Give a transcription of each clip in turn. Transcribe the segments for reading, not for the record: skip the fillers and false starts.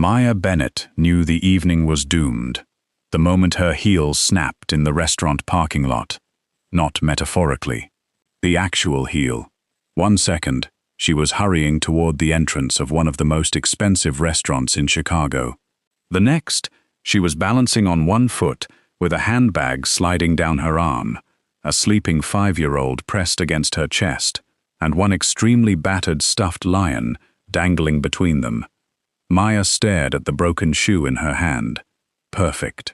Maya Bennett knew the evening was doomed, the moment her heels snapped in the restaurant parking lot. Not metaphorically. The actual heel. 1 second, she was hurrying toward the entrance of one of the most expensive restaurants in Chicago. The next, she was balancing on one foot with a handbag sliding down her arm, a sleeping 5-year-old pressed against her chest, and one extremely battered stuffed lion dangling between them. Maya stared at the broken shoe in her hand. Perfect.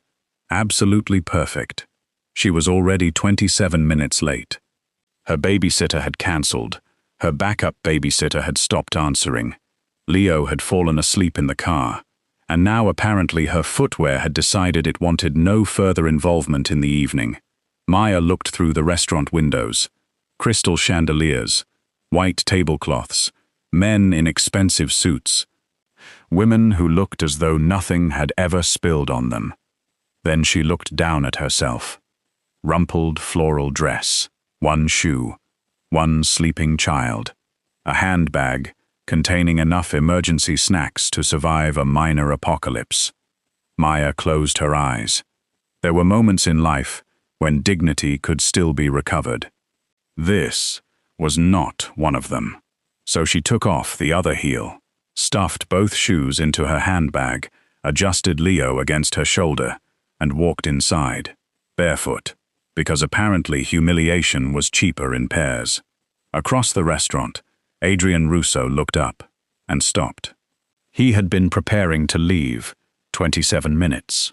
Absolutely perfect. She was already 27 minutes late. Her babysitter had cancelled. Her backup babysitter had stopped answering. Leo had fallen asleep in the car. And now apparently her footwear had decided it wanted no further involvement in the evening. Maya looked through the restaurant windows. Crystal chandeliers, white tablecloths, men in expensive suits. Women who looked as though nothing had ever spilled on them. Then she looked down at herself. Rumpled floral dress, one shoe, one sleeping child, a handbag containing enough emergency snacks to survive a minor apocalypse. Maya closed her eyes. There were moments in life when dignity could still be recovered. This was not one of them. So she took off the other heel, stuffed both shoes into her handbag, adjusted Leo against her shoulder, and walked inside, barefoot, because apparently humiliation was cheaper in pairs. Across the restaurant, Adrian Russo looked up and stopped. He had been preparing to leave 27 minutes.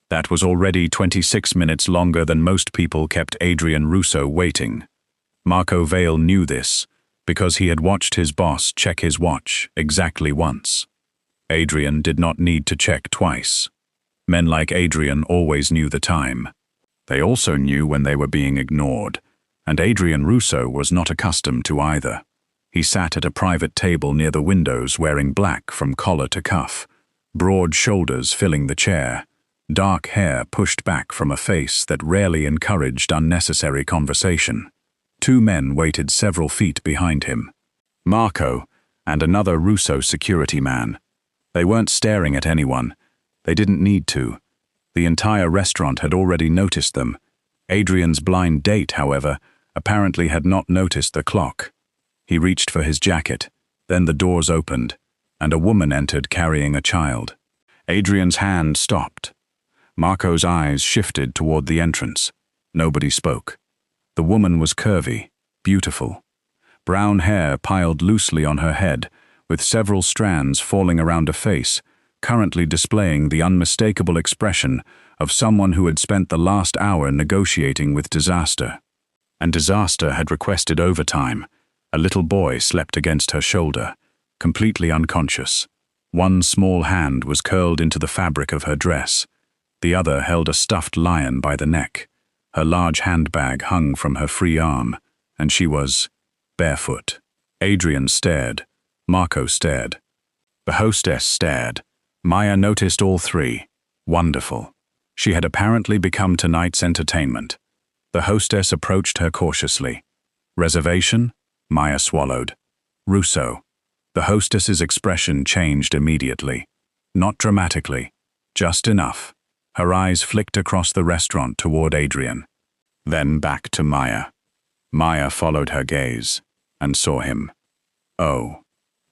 That was already 26 minutes longer than most people kept Adrian Russo waiting. Marco Vale knew this, because he had watched his boss check his watch exactly once. Adrian did not need to check twice. Men like Adrian always knew the time. They also knew when they were being ignored, and Adrian Russo was not accustomed to either. He sat at a private table near the windows wearing black from collar to cuff, broad shoulders filling the chair, dark hair pushed back from a face that rarely encouraged unnecessary conversation. 2 men waited several feet behind him. Marco and another Russo security man. They weren't staring at anyone. They didn't need to. The entire restaurant had already noticed them. Adrian's blind date, however, apparently had not noticed the clock. He reached for his jacket. Then the doors opened, and a woman entered carrying a child. Adrian's hand stopped. Marco's eyes shifted toward the entrance. Nobody spoke. The woman was curvy, beautiful. Brown hair piled loosely on her head, with several strands falling around a face, currently displaying the unmistakable expression of someone who had spent the last hour negotiating with disaster. And disaster had requested overtime. A little boy slept against her shoulder, completely unconscious. One small hand was curled into the fabric of her dress. The other held a stuffed lion by the neck. Her large handbag hung from her free arm, and she was barefoot. Adrian stared. Marco stared. The hostess stared. Maya noticed all 3. Wonderful. She had apparently become tonight's entertainment. The hostess approached her cautiously. Reservation? Maya swallowed. Russo. The hostess's expression changed immediately. Not dramatically. Just enough. Her eyes flicked across the restaurant toward Adrian. Then back to Maya. Maya followed her gaze and saw him. Oh.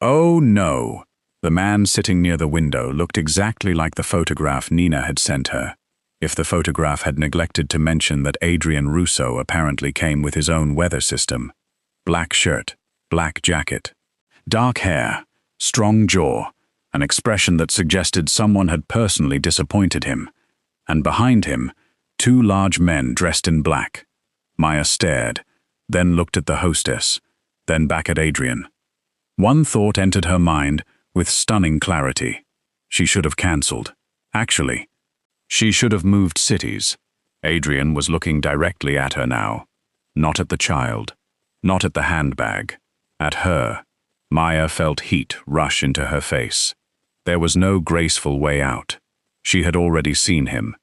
Oh no! The man sitting near the window looked exactly like the photograph Nina had sent her. If the photograph had neglected to mention that Adrian Russo apparently came with his own weather system. Black shirt, black jacket, dark hair, strong jaw, an expression that suggested someone had personally disappointed him. And behind him, 2 large men dressed in black. Maya stared, then looked at the hostess, then back at Adrian. One thought entered her mind with stunning clarity. She should have cancelled. Actually, she should have moved cities. Adrian was looking directly at her now. Not at the child. Not at the handbag. At her. Maya felt heat rush into her face. There was no graceful way out. She had already seen him.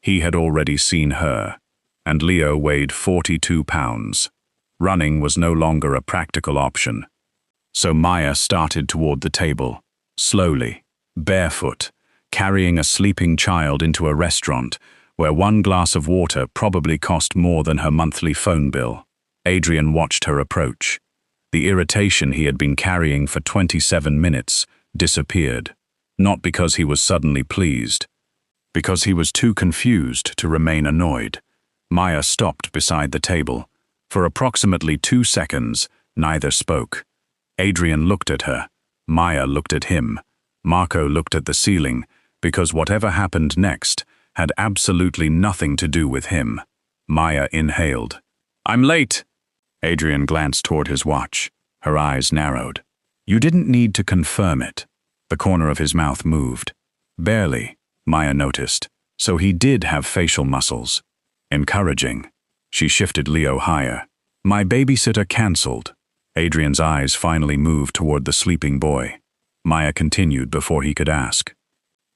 He had already seen her. And Leo weighed 42 pounds. Running was no longer a practical option. So Maya started toward the table, slowly, barefoot, carrying a sleeping child into a restaurant where one glass of water probably cost more than her monthly phone bill. Adrian watched her approach. The irritation he had been carrying for 27 minutes disappeared, not because he was suddenly pleased, because he was too confused to remain annoyed. Maya stopped beside the table. For approximately 2 seconds, neither spoke. Adrian looked at her. Maya looked at him. Marco looked at the ceiling, because whatever happened next had absolutely nothing to do with him. Maya inhaled. "I'm late." Adrian glanced toward his watch. Her eyes narrowed. "You didn't need to confirm it." The corner of his mouth moved. Barely, Maya noticed, so he did have facial muscles. Encouraging. She shifted Leo higher. "My babysitter cancelled." Adrian's eyes finally moved toward the sleeping boy. Maya continued before he could ask.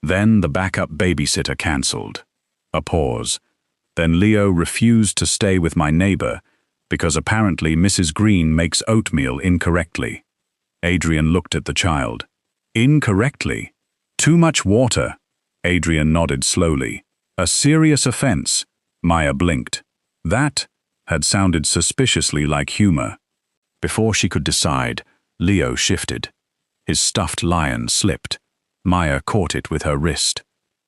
"Then the backup babysitter cancelled." A pause. "Then Leo refused to stay with my neighbor because apparently Mrs. Green makes oatmeal incorrectly." Adrian looked at the child. "Incorrectly? Too much water." Adrian nodded slowly. "A serious offense." Maya blinked. That had sounded suspiciously like humor. Before she could decide, Leo shifted. His stuffed lion slipped. Maya caught it with her wrist.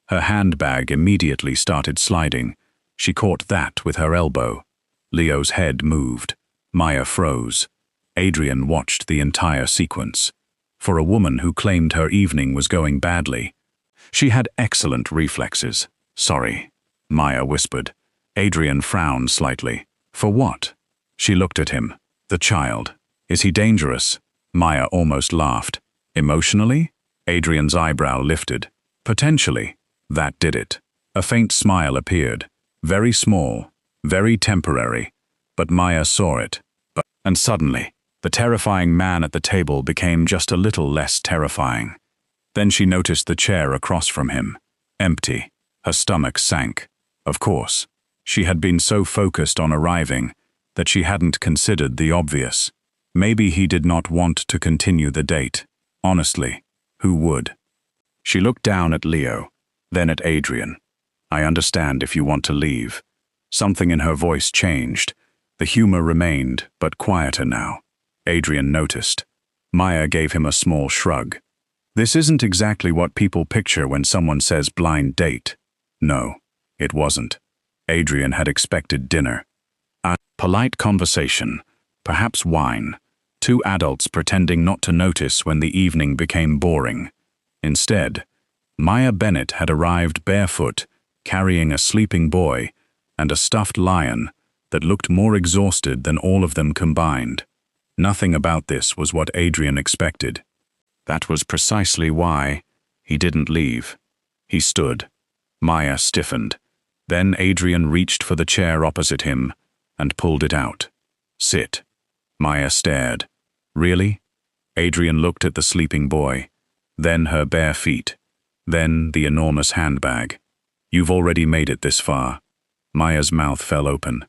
Her handbag immediately started sliding. She caught that with her elbow. Leo's head moved. Maya froze. Adrian watched the entire sequence. For a woman who claimed her evening was going badly, she had excellent reflexes. "Sorry," Maya whispered. Adrian frowned slightly. "For what?" She looked at him. "The child. Is he dangerous?" Maya almost laughed. "Emotionally?" Adrian's eyebrow lifted. "Potentially." That did it. A faint smile appeared. Very small, very temporary. But Maya saw it. And suddenly, the terrifying man at the table became just a little less terrifying. Then she noticed the chair across from him. Empty. Her stomach sank. Of course. She had been so focused on arriving that she hadn't considered the obvious. Maybe he did not want to continue the date. Honestly, who would? She looked down at Leo, then at Adrian. "I understand if you want to leave." Something in her voice changed. The humor remained, but quieter now. Adrian noticed. Maya gave him a small shrug. "This isn't exactly what people picture when someone says blind date." No, it wasn't. Adrian had expected dinner. A polite conversation, perhaps wine. Two adults pretending not to notice when the evening became boring. Instead, Maya Bennett had arrived barefoot, carrying a sleeping boy and a stuffed lion that looked more exhausted than all of them combined. Nothing about this was what Adrian expected. That was precisely why he didn't leave. He stood. Maya stiffened. Then Adrian reached for the chair opposite him and pulled it out. "Sit." Maya stared. "Really?" Adrian looked at the sleeping boy, then her bare feet, then the enormous handbag. "You've already made it this far." Maya's mouth fell open.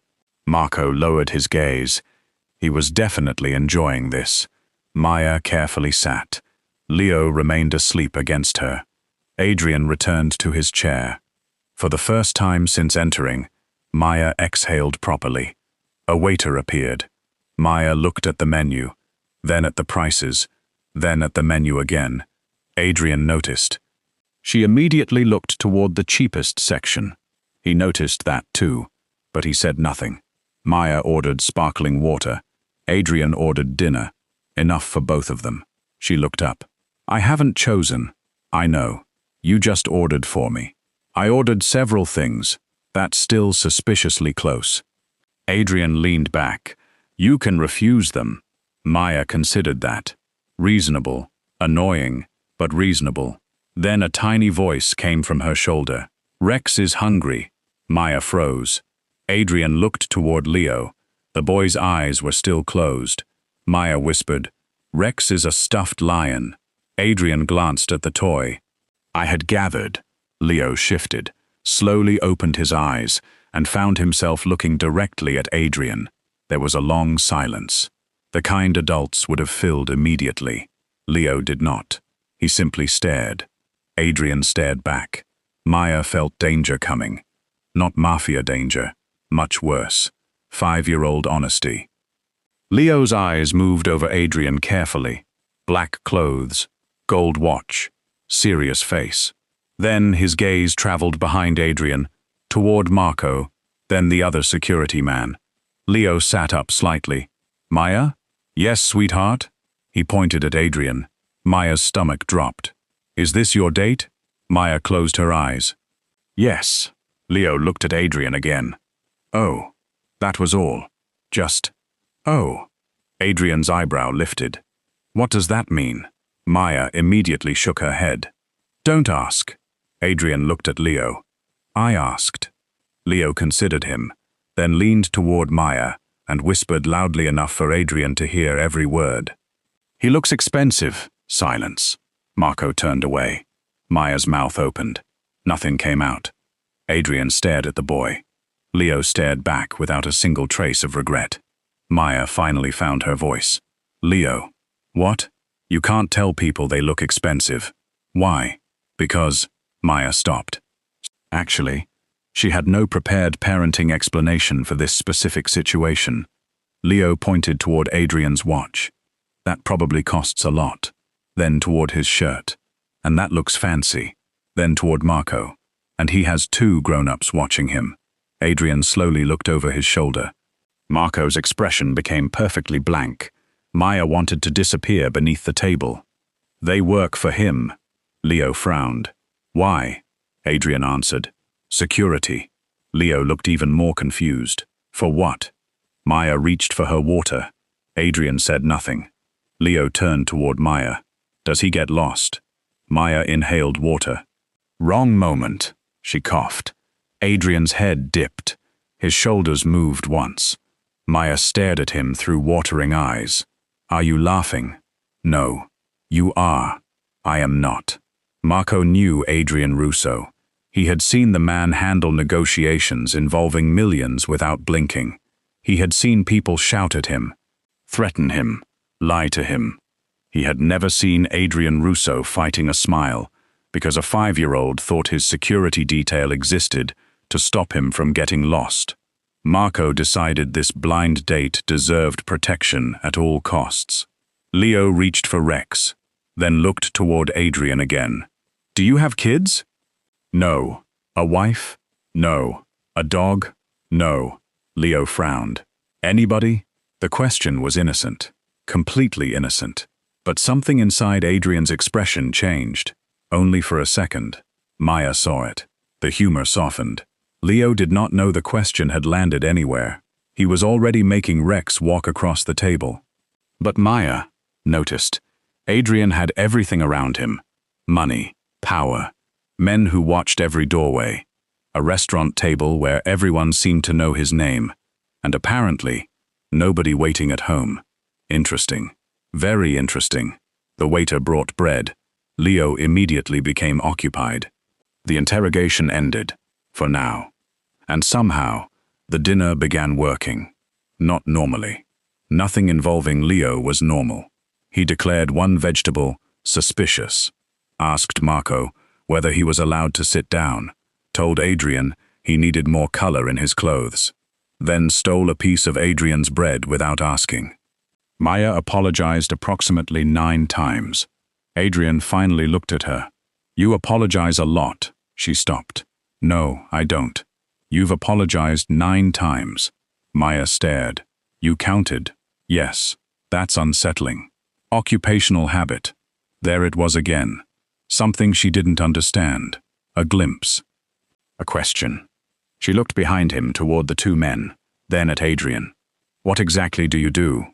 Marco lowered his gaze. He was definitely enjoying this. Maya carefully sat. Leo remained asleep against her. Adrian returned to his chair. For the first time since entering, Maya exhaled properly. A waiter appeared. Maya looked at the menu, then at the prices, then at the menu again. Adrian noticed. She immediately looked toward the cheapest section. He noticed that too, but he said nothing. Maya ordered sparkling water. Adrian ordered dinner. Enough for both of them. She looked up. "I haven't chosen." "I know. You just ordered for me." "I ordered several things. That's still suspiciously close." Adrian leaned back. "You can refuse them." Maya considered that. Reasonable. Annoying, but reasonable. Then a tiny voice came from her shoulder. "Rex is hungry." Maya froze. Adrian looked toward Leo. The boy's eyes were still closed. Maya whispered, "Rex is a stuffed lion." Adrian glanced at the toy. "I had gathered." Leo shifted, slowly opened his eyes, and found himself looking directly at Adrian. There was a long silence. The kind adults would have filled immediately. Leo did not. He simply stared. Adrian stared back. Maya felt danger coming. Not Mafia danger, much worse. 5-year-old honesty. Leo's eyes moved over Adrian carefully. Black clothes, gold watch, serious face. Then his gaze traveled behind Adrian, toward Marco, then the other security man. Leo sat up slightly. Maya? Yes, sweetheart? He pointed at Adrian. Maya's stomach dropped. Is this your date? Maya closed her eyes. Yes. Leo looked at Adrian again. Oh, that was all. Just, oh. Adrian's eyebrow lifted. What does that mean? Maya immediately shook her head. Don't ask. Adrian looked at Leo. I asked. Leo considered him, then leaned toward Maya and whispered loudly enough for Adrian to hear every word. He looks expensive. Silence. Marco turned away. Maya's mouth opened. Nothing came out. Adrian stared at the boy. Leo stared back without a single trace of regret. Maya finally found her voice. Leo. What? You can't tell people they look expensive. Why? Because... Maya stopped. Actually, she had no prepared parenting explanation for this specific situation. Leo pointed toward Adrian's watch. That probably costs a lot. Then toward his shirt. And that looks fancy. Then toward Marco. And he has 2 grown-ups watching him. Adrian slowly looked over his shoulder. Marco's expression became perfectly blank. Maya wanted to disappear beneath the table. They work for him. Leo frowned. Why? Adrian answered. Security. Leo looked even more confused. For what? Maya reached for her water. Adrian said nothing. Leo turned toward Maya. Does he get lost? Maya inhaled water. Wrong moment. She coughed. Adrian's head dipped. His shoulders moved once. Maya stared at him through watering eyes. Are you laughing? No. You are. I am not. Marco knew Adrian Russo. He had seen the man handle negotiations involving millions without blinking. He had seen people shout at him, threaten him, lie to him. He had never seen Adrian Russo fighting a smile because a 5-year-old thought his security detail existed to stop him from getting lost. Marco decided this blind date deserved protection at all costs. Leo reached for Rex, then looked toward Adrian again. Do you have kids? No. A wife? No. A dog? No. Leo frowned. Anybody? The question was innocent. Completely innocent. But something inside Adrian's expression changed. Only for a second. Maya saw it. The humor softened. Leo did not know the question had landed anywhere. He was already making Rex walk across the table. But Maya noticed. Adrian had everything around him. Money, power, men who watched every doorway, a restaurant table where everyone seemed to know his name, and apparently, nobody waiting at home. Interesting. Very interesting. The waiter brought bread. Leo immediately became occupied. The interrogation ended, for now. And somehow, the dinner began working. Not normally. Nothing involving Leo was normal. He declared one vegetable suspicious. Asked Marco whether he was allowed to sit down. Told Adrian he needed more color in his clothes. Then stole a piece of Adrian's bread without asking. Maya apologized approximately 9 times. Adrian finally looked at her. You apologize a lot. She stopped. No, I don't. You've apologized 9 times. Maya stared. You counted. Yes. That's unsettling. Occupational habit. There it was again. Something she didn't understand. A glimpse. A question. She looked behind him toward the 2 men, then at Adrian. What exactly do you do?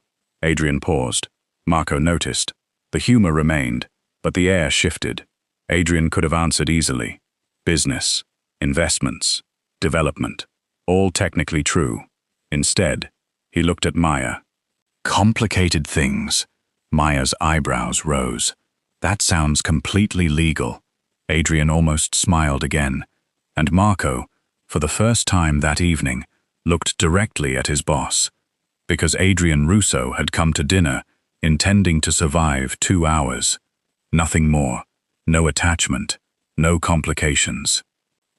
Adrian paused. Marco noticed. The humor remained, but the air shifted. Adrian could have answered easily. Business, investments, development, all technically true. Instead, he looked at Maya. Complicated things. Maya's eyebrows rose. That sounds completely legal. Adrian almost smiled again, and Marco, for the first time that evening, looked directly at his boss, because Adrian Russo had come to dinner intending to survive 2 hours. Nothing more, no attachment, No complications.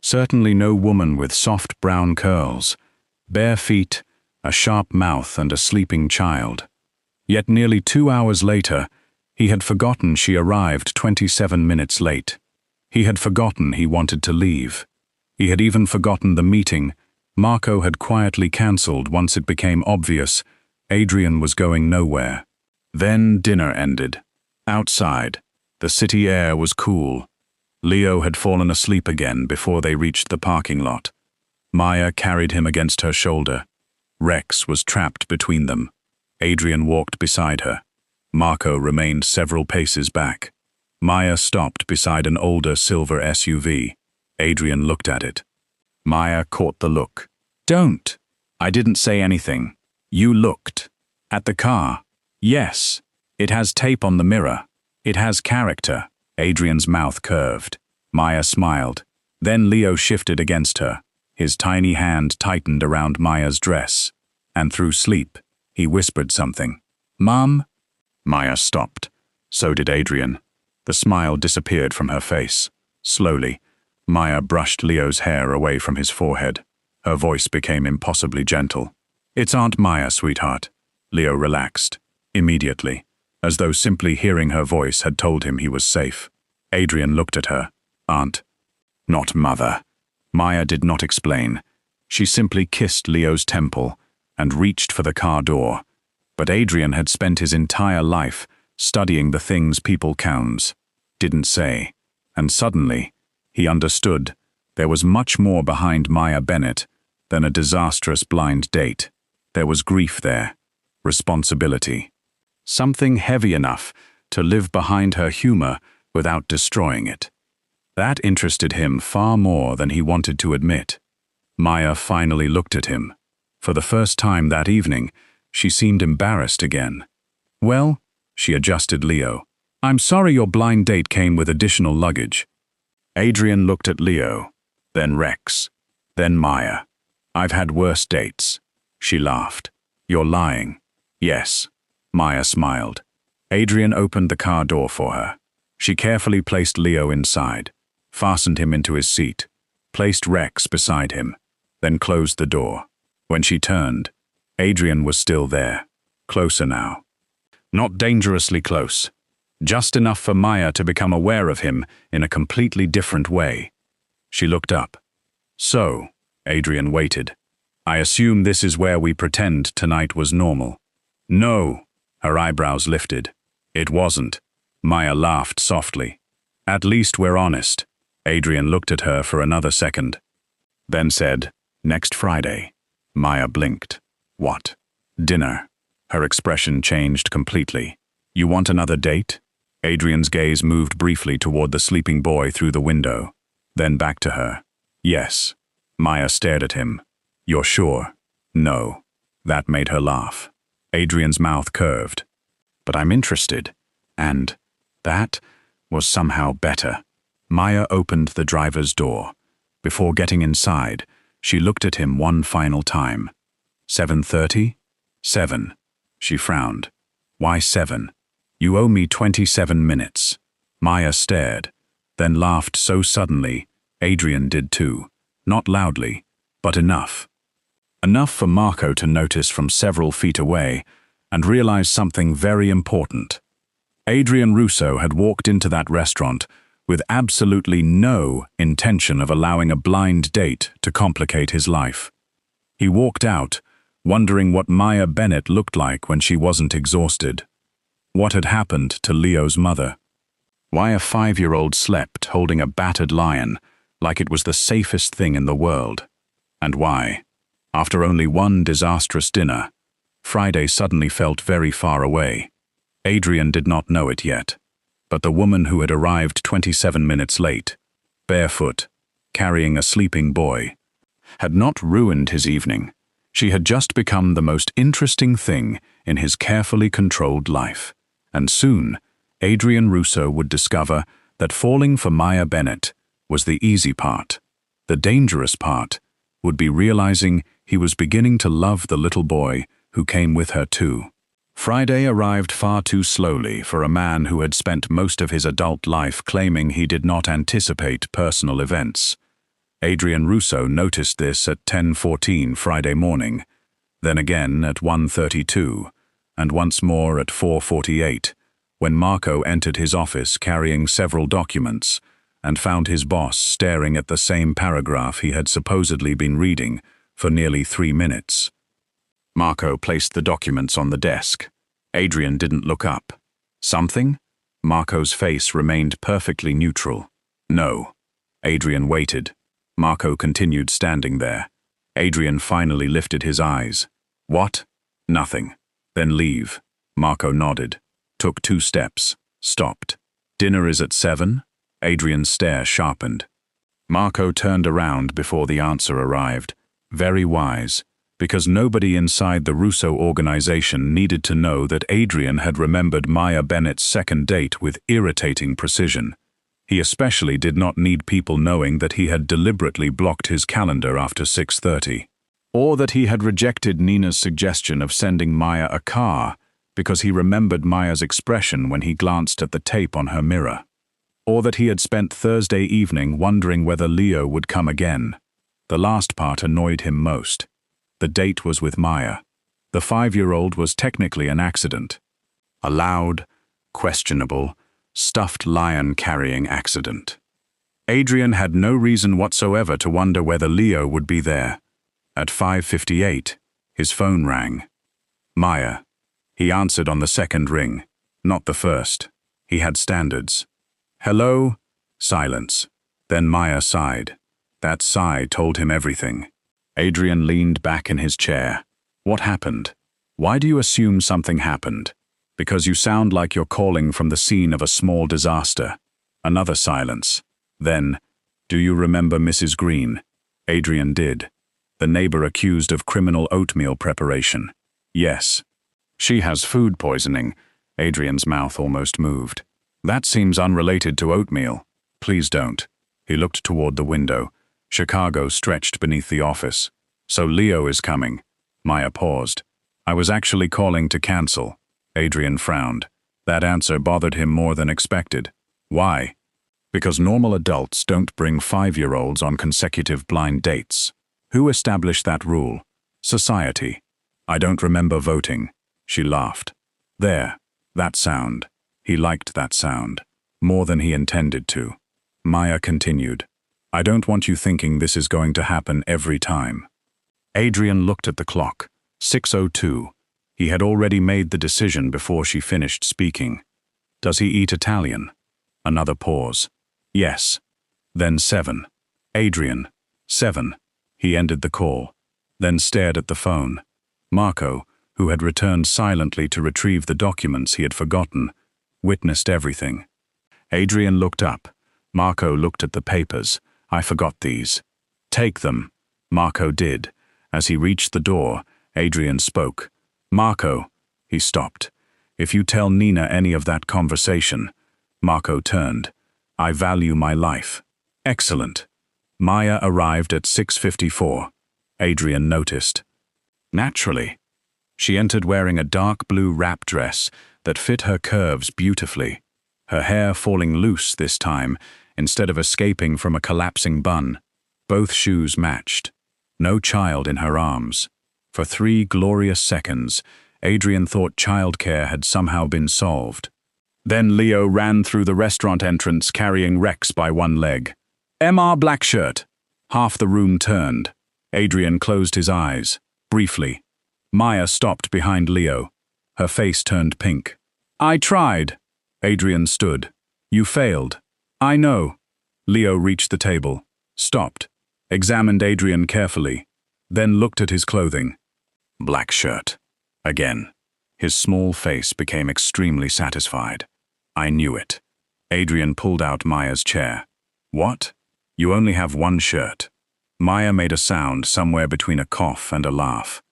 Certainly no woman with soft brown curls, bare feet, a sharp mouth and a sleeping child. Yet nearly 2 hours later, he had forgotten she arrived 27 minutes late. He had forgotten he wanted to leave. He had even forgotten the meeting Marco had quietly cancelled once it became obvious Adrian was going nowhere. Then dinner ended. Outside, the city air was cool. Leo had fallen asleep again before they reached the parking lot. Maya carried him against her shoulder. Rex was trapped between them. Adrian walked beside her. Marco remained several paces back. Maya stopped beside an older silver SUV. Adrian looked at it. Maya caught the look. "Don't." "I didn't say anything. You looked." "At the car." "Yes. It has tape on the mirror. It has character." Adrian's mouth curved. Maya smiled. Then Leo shifted against her. His tiny hand tightened around Maya's dress. And through sleep, he whispered something. "Mom?" Maya stopped. So did Adrian. The smile disappeared from her face. Slowly, Maya brushed Leo's hair away from his forehead. Her voice became impossibly gentle. "It's Aunt Maya, sweetheart." Leo relaxed. Immediately, as though simply hearing her voice had told him he was safe. Adrian looked at her. "Aunt." "Not mother." Maya did not explain. She simply kissed Leo's temple and reached for the car door. But Adrian had spent his entire life studying the things people counts, didn't say. And suddenly, he understood there was much more behind Maya Bennett than a disastrous blind date. There was grief there, responsibility. Something heavy enough to live behind her humor without destroying it. That interested him far more than he wanted to admit. Maya finally looked at him. For the first time that evening, she seemed embarrassed again. "Well," she adjusted Leo, "I'm sorry your blind date came with additional luggage." Adrian looked at Leo, then Rex, then Maya. "I've had worse dates." She laughed. "You're lying." "Yes." Maya smiled. Adrian opened the car door for her. She carefully placed Leo inside, fastened him into his seat, placed Rex beside him, then closed the door. When she turned, Adrian was still there, closer now. Not dangerously close, just enough for Maya to become aware of him in a completely different way. She looked up. "So," Adrian waited. "I assume this is where we pretend tonight was normal." "No." Her eyebrows lifted. "It wasn't." Maya laughed softly. "At least we're honest." Adrian looked at her for another second, then said, "Next Friday." Maya blinked. "What?" "Dinner." Her expression changed completely. "You want another date?" Adrian's gaze moved briefly toward the sleeping boy through the window, then back to her. "Yes." Maya stared at him. "You're sure?" "No." That made her laugh. Adrian's mouth curved. "But I'm interested." And that was somehow better. Maya opened the driver's door. Before getting inside, she looked at him one final time. 7:30? 7. She frowned. "Why 7? You owe me 27 minutes. Maya stared, then laughed so suddenly, Adrian did too. Not loudly, but enough. Enough for Marco to notice from several feet away and realize something very important. Adrian Russo had walked into that restaurant with absolutely no intention of allowing a blind date to complicate his life. He walked out, wondering what Maya Bennett looked like when she wasn't exhausted. What had happened to Leo's mother? Why a 5-year-old slept holding a battered lion like it was the safest thing in the world? And why, after only one disastrous dinner, Friday suddenly felt very far away? Adrian did not know it yet, but the woman who had arrived 27 minutes late, barefoot, carrying a sleeping boy, had not ruined his evening. She had just become the most interesting thing in his carefully controlled life. And soon, Adrian Russo would discover that falling for Maya Bennett was the easy part. The dangerous part would be realizing he was beginning to love the little boy who came with her too. Friday arrived far too slowly for a man who had spent most of his adult life claiming he did not anticipate personal events. Adrian Russo noticed this at 10:14 Friday morning, then again at 1:32, and once more at 4:48, when Marco entered his office carrying several documents and found his boss staring at the same paragraph he had supposedly been reading for nearly 3 minutes. Marco placed the documents on the desk. Adrian didn't look up. Something? Marco's face remained perfectly neutral. No. Adrian waited. Marco continued standing there. Adrian finally lifted his eyes. What? Nothing. Then leave. Marco nodded. Took 2 steps. Stopped. Dinner is at 7? Adrian's stare sharpened. Marco turned around before the answer arrived. Very wise, because nobody inside the Russo organization needed to know that Adrian had remembered Maya Bennett's second date with irritating precision. He especially did not need people knowing that he had deliberately blocked his calendar after 6:30, or that he had rejected Nina's suggestion of sending Maya a car because he remembered Maya's expression when he glanced at the tape on her mirror, or that he had spent Thursday evening wondering whether Leo would come again. The last part annoyed him most. The date was with Maya. The 5-year-old was technically an accident. A loud, questionable, stuffed lion-carrying accident. Adrian had no reason whatsoever to wonder whether Leo would be there. At 5:58, his phone rang. Maya. He answered on the second ring, not the first. He had standards. Hello? Silence. Then Maya sighed. That sigh told him everything. Adrian leaned back in his chair. What happened? Why do you assume something happened? Because you sound like you're calling from the scene of a small disaster. Another silence. Then, do you remember Mrs. Green? Adrian did. The neighbor accused of criminal oatmeal preparation. Yes. She has food poisoning. Adrian's mouth almost moved. That seems unrelated to oatmeal. Please don't. He looked toward the window. Chicago stretched beneath the office. So Leo is coming. Maya paused. I was actually calling to cancel. Adrian frowned. That answer bothered him more than expected. Why? Because normal adults don't bring 5-year-olds on consecutive blind dates. Who established that rule? Society. I don't remember voting. She laughed. There. That sound. He liked that sound. More than he intended to. Maya continued. I don't want you thinking this is going to happen every time. Adrian looked at the clock. 6:02. He had already made the decision before she finished speaking. Does he eat Italian? Another pause. Yes. Then 7. Adrian. 7. He ended the call. Then stared at the phone. Marco, who had returned silently to retrieve the documents he had forgotten, witnessed everything. Adrian looked up. Marco looked at the papers. I forgot these. Take them. Marco did. As he reached the door, Adrian spoke. Marco. He stopped. If you tell Nina any of that conversation. Marco turned. I value my life. Excellent. Maya arrived at 6:54. Adrian noticed. Naturally. She entered wearing a dark blue wrap dress that fit her curves beautifully. Her hair falling loose this time, instead of escaping from a collapsing bun. Both shoes matched. No child in her arms. For 3 glorious seconds, Adrian thought childcare had somehow been solved. Then Leo ran through the restaurant entrance carrying Rex by one leg. MR Blackshirt. Half the room turned. Adrian closed his eyes. Briefly. Maya stopped behind Leo. Her face turned pink. I tried. Adrian stood. You failed. I know. Leo reached the table. Stopped. Examined Adrian carefully. Then looked at his clothing. Black shirt. Again. His small face became extremely satisfied. I knew it. Adrian pulled out Maya's chair. What? You only have one shirt. Maya made a sound somewhere between a cough and a laugh.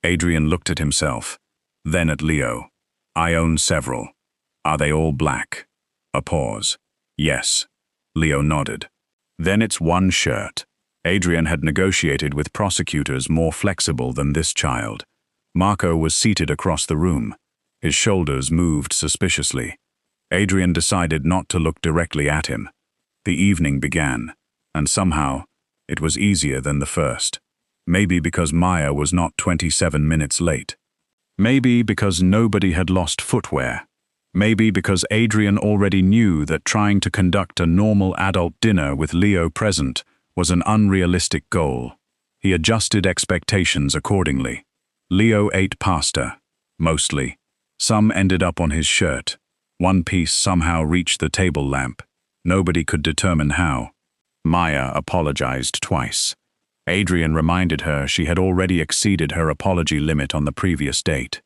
Adrian looked at himself. Then at Leo. I own several. Are they all black? A pause. Yes. Leo nodded. Then it's one shirt. Adrian had negotiated with prosecutors more flexible than this child. Marco was seated across the room. His shoulders moved suspiciously. Adrian decided not to look directly at him. The evening began, and somehow, it was easier than the first. Maybe because Maya was not 27 minutes late. Maybe because nobody had lost footwear. Maybe because Adrian already knew that trying to conduct a normal adult dinner with Leo present was an unrealistic goal. He adjusted expectations accordingly. Leo ate pasta, mostly. Some ended up on his shirt. One piece somehow reached the table lamp. Nobody could determine how. Maya apologized twice. Adrian reminded her she had already exceeded her apology limit on the previous date.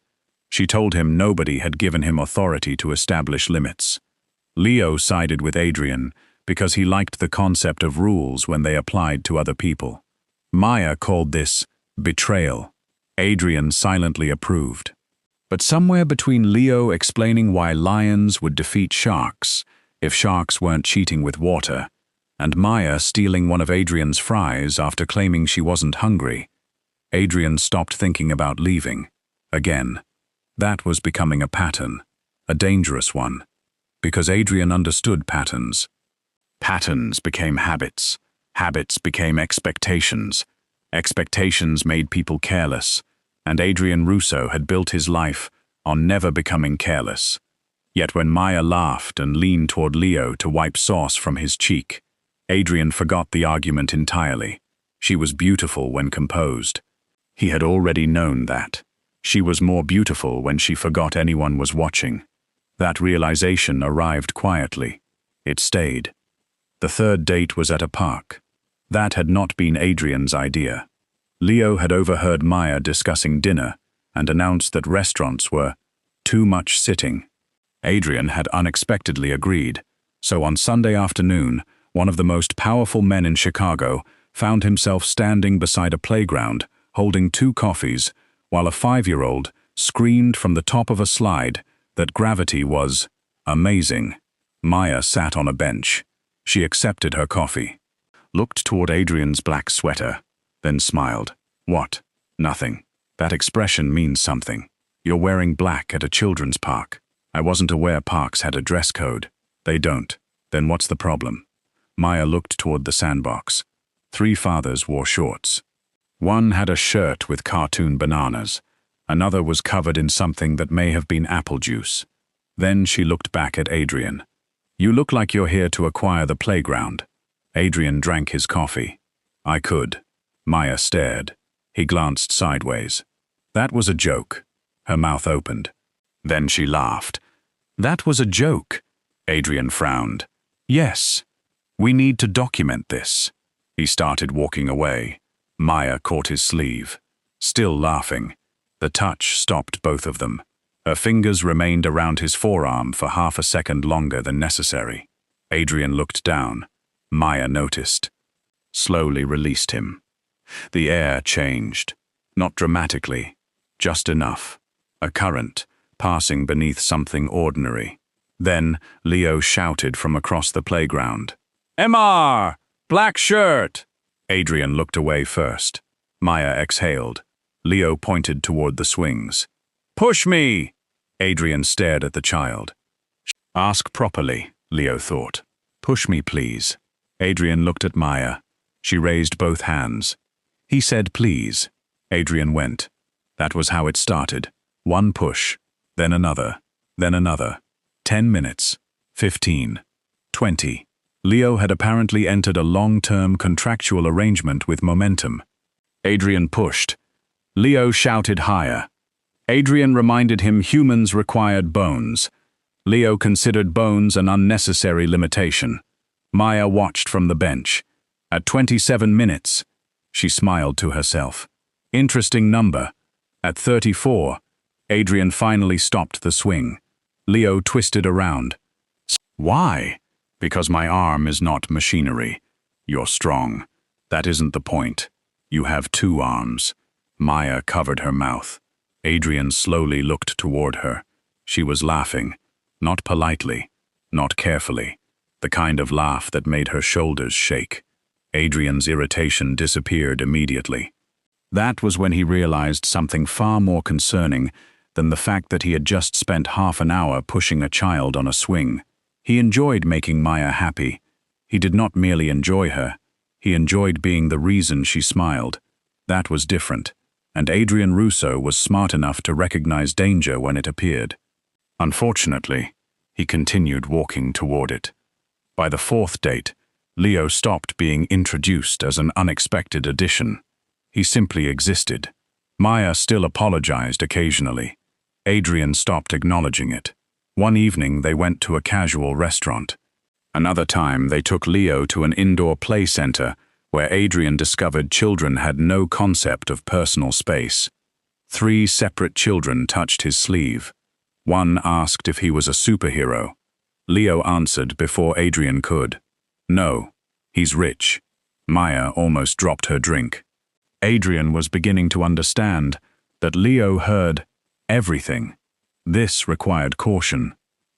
She told him nobody had given him authority to establish limits. Leo sided with Adrian because he liked the concept of rules when they applied to other people. Maya called this betrayal. Adrian silently approved. But somewhere between Leo explaining why lions would defeat sharks if sharks weren't cheating with water, and Maya stealing one of Adrian's fries after claiming she wasn't hungry, Adrian stopped thinking about leaving. Again. That was becoming a pattern, a dangerous one, because Adrian understood patterns. Patterns became habits. Habits became expectations. Expectations made people careless, and Adrian Russo had built his life on never becoming careless. Yet when Maya laughed and leaned toward Leo to wipe sauce from his cheek, Adrian forgot the argument entirely. She was beautiful when composed. He had already known that. She was more beautiful when she forgot anyone was watching. That realization arrived quietly. It stayed. The third date was at a park. That had not been Adrian's idea. Leo had overheard Maya discussing dinner and announced that restaurants were too much sitting. Adrian had unexpectedly agreed, so on Sunday afternoon, one of the most powerful men in Chicago found himself standing beside a playground, holding 2 coffees, while a 5-year-old screamed from the top of a slide that gravity was amazing. Maya sat on a bench. She accepted her coffee, looked toward Adrian's black sweater, then smiled. What? Nothing. That expression means something. You're wearing black at a children's park. I wasn't aware parks had a dress code. They don't. Then what's the problem? Maya looked toward the sandbox. 3 fathers wore shorts. One had a shirt with cartoon bananas. Another was covered in something that may have been apple juice. Then she looked back at Adrian. You look like you're here to acquire the playground. Adrian drank his coffee. I could. Maya stared. He glanced sideways. That was a joke. Her mouth opened. Then she laughed. That was a joke. Adrian frowned. Yes. We need to document this. He started walking away. Maya caught his sleeve. Still laughing. The touch stopped both of them. Her fingers remained around his forearm for half a second longer than necessary. Adrian looked down. Maya noticed. Slowly released him. The air changed. Not dramatically. Just enough. A current, passing beneath something ordinary. Then Leo shouted from across the playground. MR! Black shirt! Adrian looked away first. Maya exhaled. Leo pointed toward the swings. Push me! Adrian stared at the child. Ask properly, Leo thought. Push me, please. Adrian looked at Maya. She raised both hands. He said please. Adrian went. That was how it started. 1 push, then another, then another. 10 minutes. 15. 20. Leo had apparently entered a long-term contractual arrangement with momentum. Adrian pushed. Leo shouted higher. Adrian reminded him humans required bones. Leo considered bones an unnecessary limitation. Maya watched from the bench. At 27 minutes, she smiled to herself. Interesting number. At 34, Adrian finally stopped the swing. Leo twisted around. Why? Because my arm is not machinery. You're strong. That isn't the point. You have 2 arms. Maya covered her mouth. Adrian slowly looked toward her. She was laughing. Not politely. Not carefully. The kind of laugh that made her shoulders shake. Adrian's irritation disappeared immediately. That was when he realized something far more concerning than the fact that he had just spent half an hour pushing a child on a swing. He enjoyed making Maya happy. He did not merely enjoy her. He enjoyed being the reason she smiled. That was different, and Adrian Russo was smart enough to recognize danger when it appeared. Unfortunately, he continued walking toward it. By the fourth date, Leo stopped being introduced as an unexpected addition. He simply existed. Maya still apologized occasionally. Adrian stopped acknowledging it. One evening they went to a casual restaurant. Another time they took Leo to an indoor play center where Adrian discovered children had no concept of personal space. 3 separate children touched his sleeve. One asked if he was a superhero. Leo answered before Adrian could. No, he's rich. Maya almost dropped her drink. Adrian was beginning to understand that Leo heard everything. This required caution.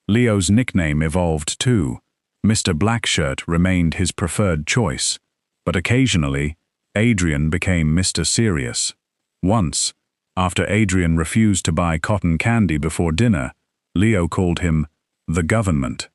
Leo's nickname evolved too. Mr. Blackshirt remained his preferred choice, but occasionally, Adrian became Mr. Serious. Once, after Adrian refused to buy cotton candy before dinner, Leo called him the government.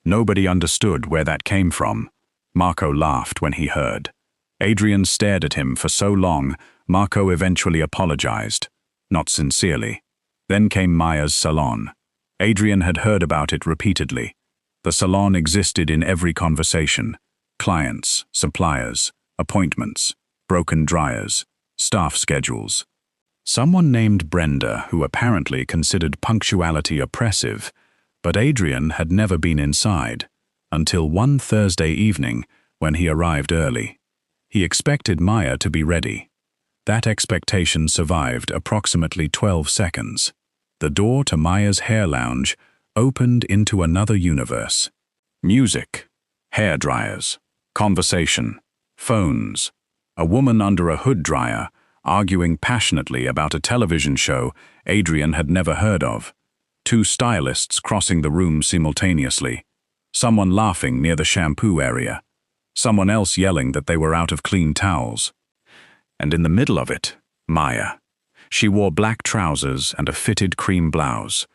Nobody understood where that came from. Marco laughed when he heard. Adrian stared at him for so long, Marco eventually apologized. Not sincerely. Then came Maya's salon. Adrian had heard about it repeatedly. The salon existed in every conversation. Clients, suppliers, appointments, broken dryers, staff schedules. Someone named Brenda, who apparently considered punctuality oppressive, but Adrian had never been inside, until one Thursday evening when he arrived early. He expected Maya to be ready. That expectation survived approximately 12 seconds. The door to Maya's hair lounge opened into another universe. Music, hair dryers, conversation, phones, a woman under a hood dryer arguing passionately about a television show Adrian had never heard of, 2 stylists crossing the room simultaneously, someone laughing near the shampoo area, someone else yelling that they were out of clean towels. And in the middle of it, Maya. She wore black trousers and a fitted cream blouse,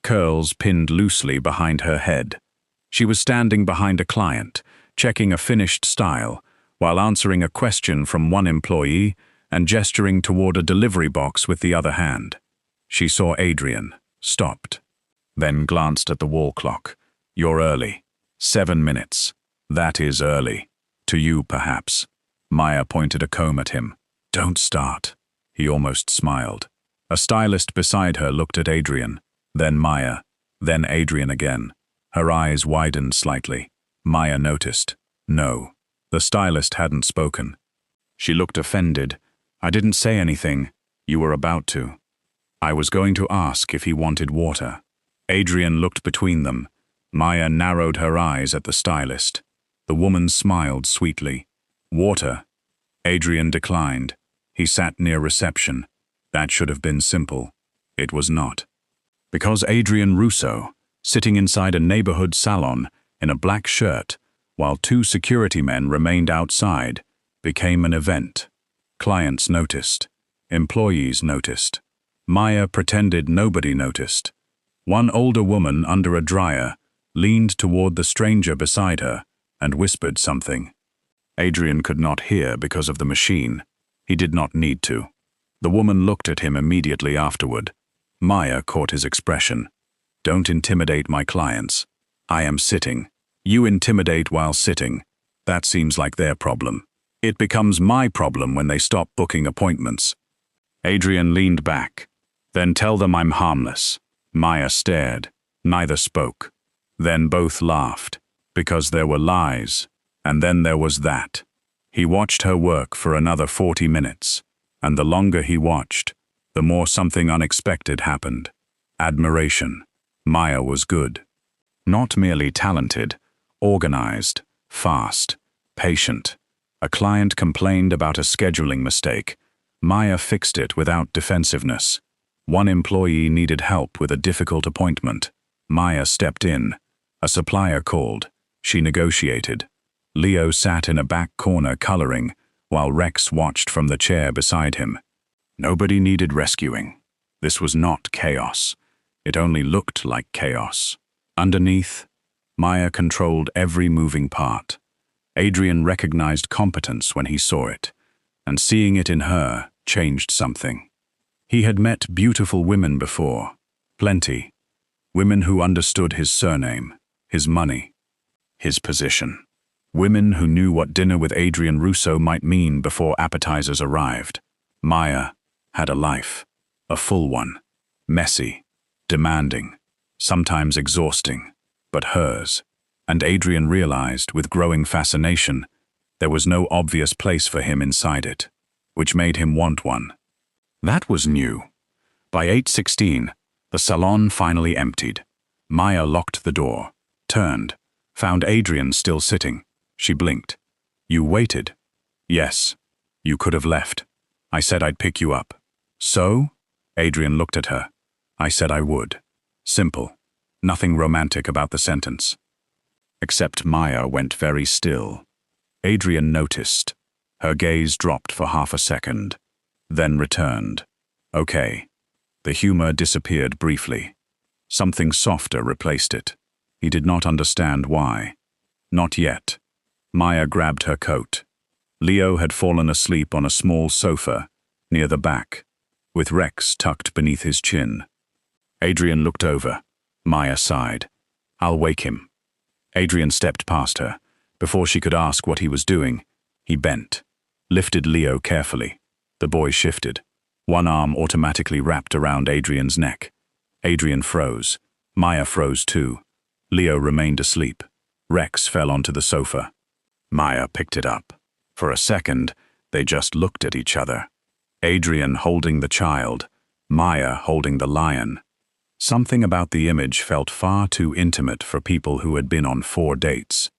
curls pinned loosely behind her head. She was standing behind a client, checking a finished style, while answering a question from one employee and gesturing toward a delivery box with the other hand. She saw Adrian, stopped, then glanced at the wall clock. You're early. 7 minutes. That is early. To you, perhaps. Maya pointed a comb at him. Don't start. He almost smiled. A stylist beside her looked at Adrian, then Maya, then Adrian again. Her eyes widened slightly. Maya noticed. No. The stylist hadn't spoken. She looked offended. I didn't say anything. You were about to. I was going to ask if he wanted water. Adrian looked between them. Maya narrowed her eyes at the stylist. The woman smiled sweetly. Water. Adrian declined. He sat near reception. That should have been simple. It was not. Because Adrian Russo, sitting inside a neighborhood salon in a black shirt, while 2 security men remained outside, became an event. Clients noticed. Employees noticed. Maya pretended nobody noticed. One older woman under a dryer leaned toward the stranger beside her and whispered something. Adrian could not hear because of the machine. He did not need to. The woman looked at him immediately afterward. Maya caught his expression. Don't intimidate my clients. I am sitting. You intimidate while sitting. That seems like their problem. It becomes my problem when they stop booking appointments. Adrian leaned back. Then tell them I'm harmless. Maya stared. Neither spoke. Then both laughed, because there were lies, and then there was that. He watched her work for another 40 minutes, and the longer he watched, the more something unexpected happened. Admiration. Maya was good. Not merely talented, organized, fast, patient. A client complained about a scheduling mistake. Maya fixed it without defensiveness. One employee needed help with a difficult appointment. Maya stepped in. A supplier called. She negotiated. Leo sat in a back corner coloring, while Rex watched from the chair beside him. Nobody needed rescuing. This was not chaos. It only looked like chaos. Underneath, Maya controlled every moving part. Adrian recognized competence when he saw it, and seeing it in her changed something. He had met beautiful women before, plenty. Women who understood his surname, his money, his position. Women who knew what dinner with Adrian Russo might mean before appetizers arrived. Maya had a life, a full one, messy, demanding, sometimes exhausting, but hers. And Adrian realized, with growing fascination, there was no obvious place for him inside it, which made him want one. That was new. By 8:16, the salon finally emptied. Maya locked the door, turned, found Adrian still sitting. She blinked. "You waited?" "Yes. You could have left. I said I'd pick you up." "So?" Adrian looked at her. "I said I would." Simple. Nothing romantic about the sentence. Except Maya went very still. Adrian noticed. Her gaze dropped for half a second, then returned. Okay. The humor disappeared briefly. Something softer replaced it. He did not understand why. Not yet. Maya grabbed her coat. Leo had fallen asleep on a small sofa near the back, with Rex tucked beneath his chin. Adrian looked over. Maya sighed. "I'll wake him." Adrian stepped past her. Before she could ask what he was doing, he bent, lifted Leo carefully. The boy shifted. One arm automatically wrapped around Adrian's neck. Adrian froze. Maya froze too. Leo remained asleep. Rex fell onto the sofa. Maya picked it up. For a second, they just looked at each other. Adrian holding the child, Maya holding the lion. Something about the image felt far too intimate for people who had been on 4 dates.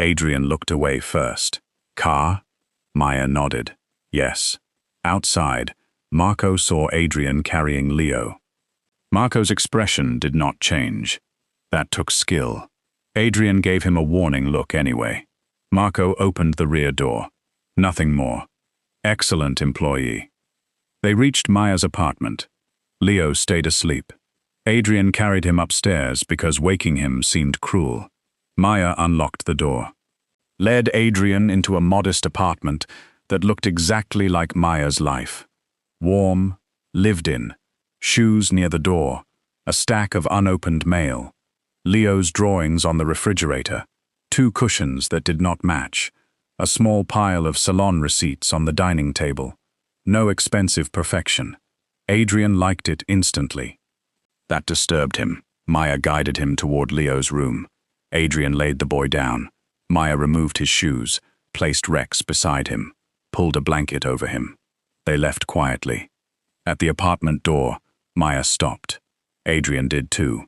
Adrian looked away first. "Car?" Maya nodded. "Yes." Outside, Marco saw Adrian carrying Leo. Marco's expression did not change. That took skill. Adrian gave him a warning look anyway. Marco opened the rear door. Nothing more. Excellent employee. They reached Maya's apartment. Leo stayed asleep. Adrian carried him upstairs because waking him seemed cruel. Maya unlocked the door, led Adrian into a modest apartment that looked exactly like Maya's life. Warm, lived in, shoes near the door, a stack of unopened mail, Leo's drawings on the refrigerator, 2 cushions that did not match, a small pile of salon receipts on the dining table. No expensive perfection. Adrian liked it instantly. That disturbed him. Maya guided him toward Leo's room. Adrian laid the boy down. Maya removed his shoes, placed Rex beside him, pulled a blanket over him. They left quietly. At the apartment door, Maya stopped. Adrian did too.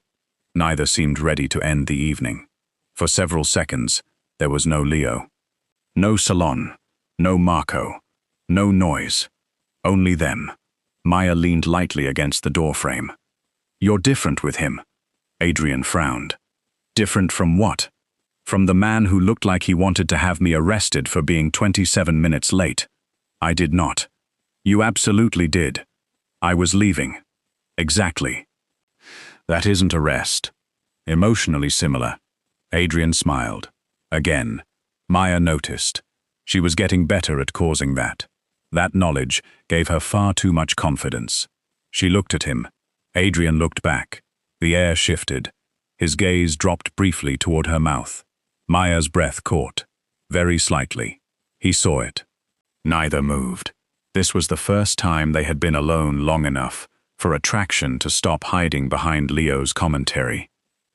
Neither seemed ready to end the evening. For several seconds, there was no Leo. No salon. No Marco. No noise. Only them. Maya leaned lightly against the doorframe. "You're different with him." Adrian frowned. "Different from what?" "From the man who looked like he wanted to have me arrested for being 27 minutes late. I did not." "You absolutely did. I was leaving." "Exactly." "That isn't arrest." Emotionally similar. Adrian smiled. Again, Maya noticed. She was getting better at causing that. That knowledge gave her far too much confidence. She looked at him. Adrian looked back. The air shifted. His gaze dropped briefly toward her mouth. Maya's breath caught, very slightly. He saw it. Neither moved. This was the first time they had been alone long enough for attraction to stop hiding behind Leo's commentary.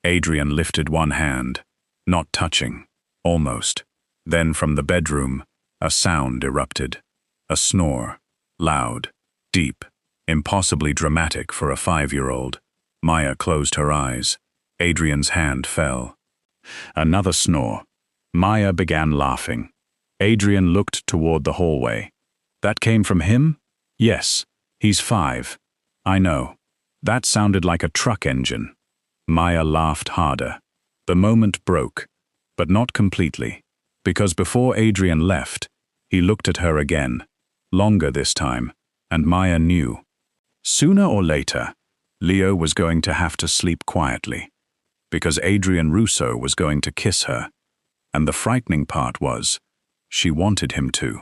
Adrian lifted one hand, not touching, almost. Then from the bedroom, a sound erupted. A snore, loud, deep, impossibly dramatic for a 5-year-old. Maya closed her eyes. Adrian's hand fell. Another snore. Maya began laughing. Adrian looked toward the hallway. "That came from him?" "Yes. He's 5. I know. That sounded like a truck engine." Maya laughed harder. The moment broke, but not completely, because before Adrian left, he looked at her again, longer this time, and Maya knew. Sooner or later, Leo was going to have to sleep quietly, because Adrian Russo was going to kiss her, and the frightening part was, she wanted him to.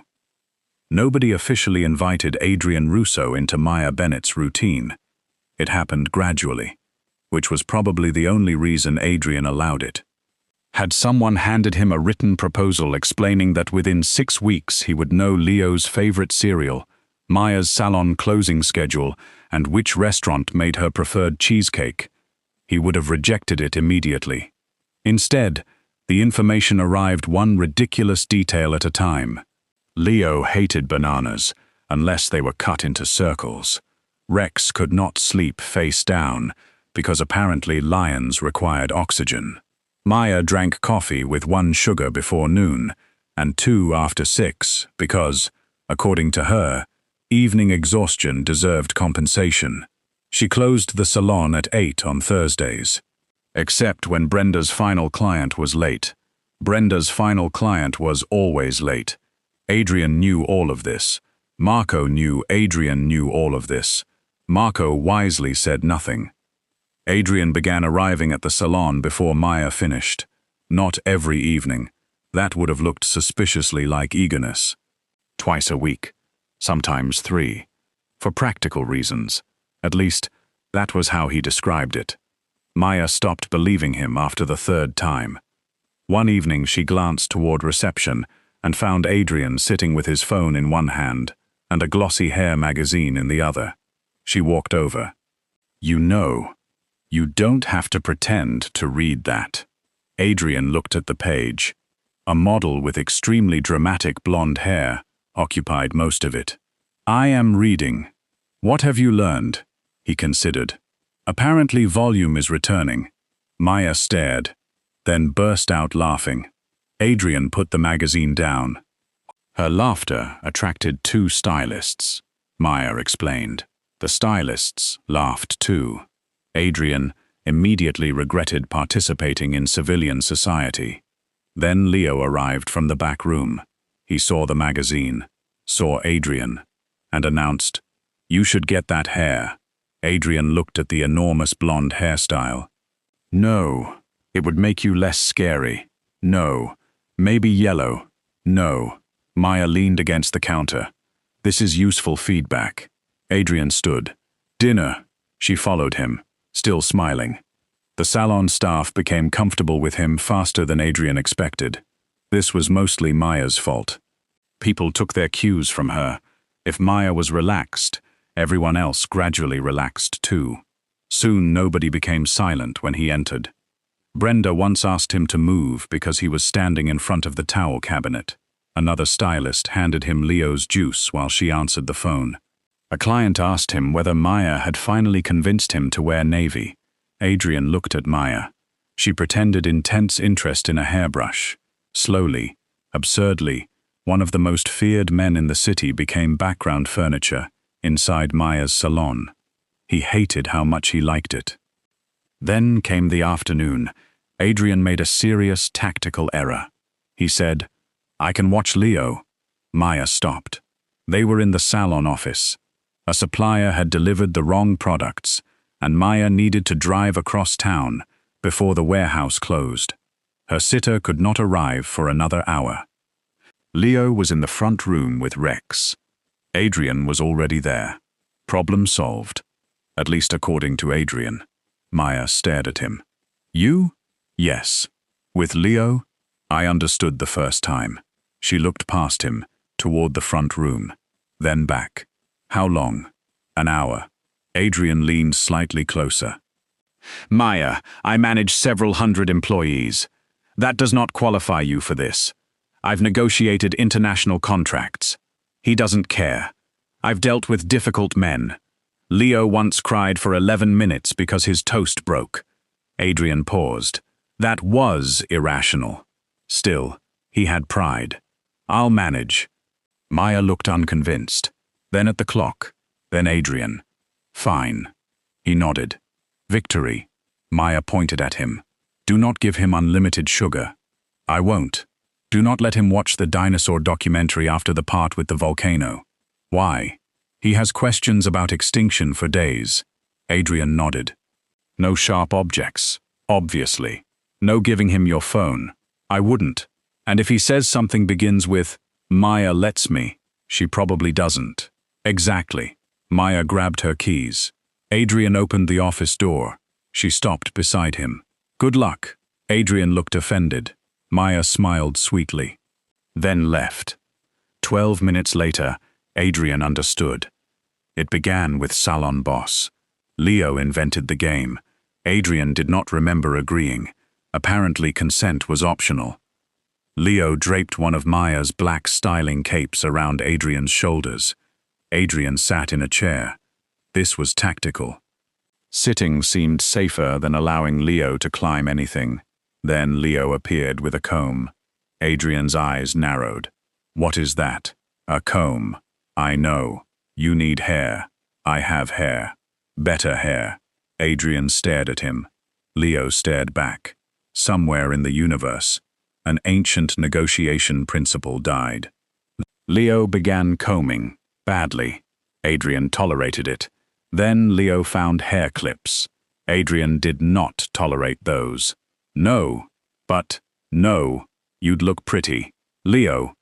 Nobody officially invited Adrian Russo into Maya Bennett's routine. It happened gradually, which was probably the only reason Adrian allowed it. Had someone handed him a written proposal explaining that within 6 weeks he would know Leo's favorite cereal, Maya's salon closing schedule, and which restaurant made her preferred cheesecake, he would have rejected it immediately. Instead, the information arrived one ridiculous detail at a time. Leo hated bananas, unless they were cut into circles. Rex could not sleep face down, because apparently lions required oxygen. Maya drank coffee with 1 sugar before noon, and 2 after 6, because, according to her, evening exhaustion deserved compensation. She closed the salon at 8 on Thursdays. Except when Brenda's final client was late. Brenda's final client was always late. Adrian knew all of this. Marco knew Adrian knew all of this. Marco wisely said nothing. Adrian began arriving at the salon before Maya finished. Not every evening. That would have looked suspiciously like eagerness. Twice a week. Sometimes 3. For practical reasons. At least, that was how he described it. Maya stopped believing him after the 3rd time. One evening she glanced toward reception and found Adrian sitting with his phone in one hand and a glossy hair magazine in the other. She walked over. "You know, you don't have to pretend to read that." Adrian looked at the page. A model with extremely dramatic blonde hair occupied most of it. "I am reading. What have you learned?" he considered. "Apparently volume is returning." Maya stared, then burst out laughing. Adrian put the magazine down. Her laughter attracted 2 stylists, Maya explained. The stylists laughed too. Adrian immediately regretted participating in civilian society. Then Leo arrived from the back room. He saw the magazine, saw Adrian, and announced, "You should get that hair." Adrian looked at the enormous blonde hairstyle. "No, it would make you less scary. No, maybe yellow. No." Maya leaned against the counter. "This is useful feedback." Adrian stood. "Dinner." She followed him, still smiling. The salon staff became comfortable with him faster than Adrian expected. This was mostly Maya's fault. People took their cues from her. If Maya was relaxed, everyone else gradually relaxed too. Soon nobody became silent when he entered. Brenda once asked him to move because he was standing in front of the towel cabinet. Another stylist handed him Leo's juice while she answered the phone. A client asked him whether Maya had finally convinced him to wear navy. Adrian looked at Maya. She pretended intense interest in a hairbrush. Slowly, absurdly, one of the most feared men in the city became background furniture inside Maya's salon. He hated how much he liked it. Then came the afternoon. Adrian made a serious tactical error. He said, "I can watch Leo." Maya stopped. They were in the salon office. A supplier had delivered the wrong products, and Maya needed to drive across town before the warehouse closed. Her sitter could not arrive for another hour. Leo was in the front room with Rex. Adrian was already there. Problem solved. At least according to Adrian. Maya stared at him. "You?" "Yes." "With Leo?" "I understood the first time." She looked past him, toward the front room, then back. "How long?" "An hour." Adrian leaned slightly closer. "Maya, I manage several hundred employees. That does not qualify you for this. I've negotiated international contracts. He doesn't care. I've dealt with difficult men. Leo once cried for 11 minutes because his toast broke." Adrian paused. That was irrational. Still, he had pride. "I'll manage." Maya looked unconvinced. Then at the clock. Then Adrian. "Fine." He nodded. "Victory." Maya pointed at him. "Do not give him unlimited sugar." "I won't." "Do not let him watch the dinosaur documentary after the part with the volcano." "Why?" He has questions about extinction for days. Adrian nodded. No sharp objects, obviously. No giving him your phone. I wouldn't. And if he says something begins with, Maya lets me, she probably doesn't. Exactly. Maya grabbed her keys. Adrian opened the office door. She stopped beside him. Good luck. Adrian looked offended. Maya smiled sweetly. Then left. 12 minutes later, Adrian understood. It began with salon boss. Leo invented the game. Adrian did not remember agreeing. Apparently consent was optional. Leo draped one of Maya's black styling capes around Adrian's shoulders. Adrian sat in a chair. This was tactical. Sitting seemed safer than allowing Leo to climb anything. Then Leo appeared with a comb. Adrian's eyes narrowed. What is that? A comb. I know. You need hair. I have hair. Better hair. Adrian stared at him. Leo stared back. Somewhere in the universe, an ancient negotiation principle died. Leo began combing, badly. Adrian tolerated it. Then Leo found hair clips. Adrian did not tolerate those. No, but no, you'd look pretty. Leo.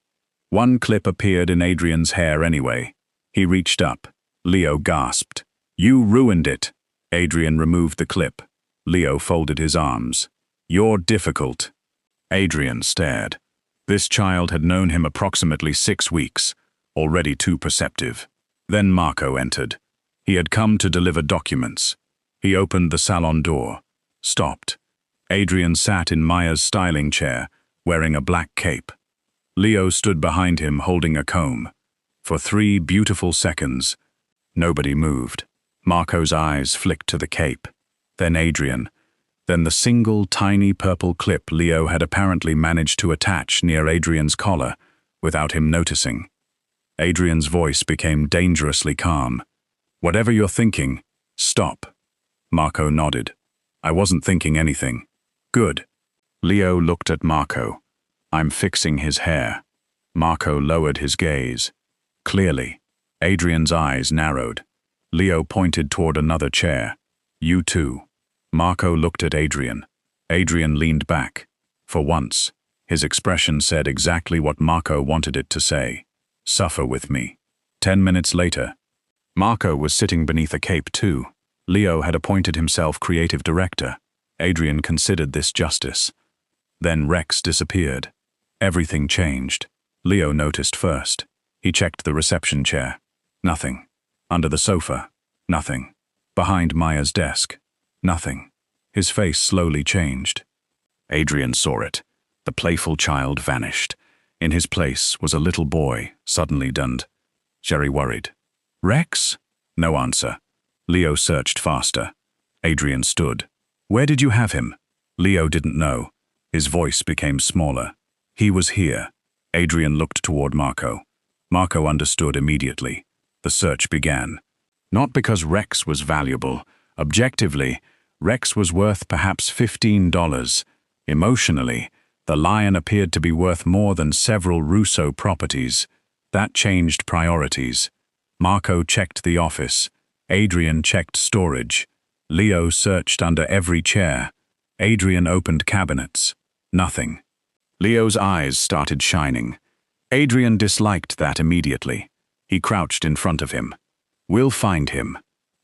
One clip appeared in Adrian's hair anyway. He reached up. Leo gasped. You ruined it. Adrian removed the clip. Leo folded his arms. You're difficult. Adrian stared. This child had known him approximately 6 weeks, already too perceptive. Then Marco entered. He had come to deliver documents. He opened the salon door, stopped. Adrian sat in Maya's styling chair, wearing a black cape. Leo stood behind him holding a comb. For 3 beautiful seconds, nobody moved. Marco's eyes flicked to the cape, then Adrian, then the single tiny purple clip Leo had apparently managed to attach near Adrian's collar without him noticing. Adrian's voice became dangerously calm. Whatever you're thinking, stop. Marco nodded. I wasn't thinking anything. Good. Leo looked at Marco. I'm fixing his hair. Marco lowered his gaze. Clearly. Adrian's eyes narrowed. Leo pointed toward another chair. You too. Marco looked at Adrian. Adrian leaned back. For once, his expression said exactly what Marco wanted it to say. Suffer with me. 10 minutes later, Marco was sitting beneath a cape too. Leo had appointed himself creative director. Adrian considered this justice. Then Rex disappeared. Everything changed. Leo noticed first. He checked the reception chair. Nothing. Under the sofa. Nothing. Behind Maya's desk. Nothing. His face slowly changed. Adrian saw it. The playful child vanished. In his place was a little boy, suddenly dunned. Jerry worried. Rex? No answer. Leo searched faster. Adrian stood. Where did you have him? Leo didn't know. His voice became smaller. He was here. Adrian looked toward Marco. Marco understood immediately. The search began. Not because Rex was valuable. Objectively, Rex was worth perhaps $15. Emotionally, the lion appeared to be worth more than several Russo properties. That changed priorities. Marco checked the office. Adrian checked storage. Leo searched under every chair. Adrian opened cabinets. Nothing. Leo's eyes started shining. Adrian disliked that immediately. He crouched in front of him. We'll find him.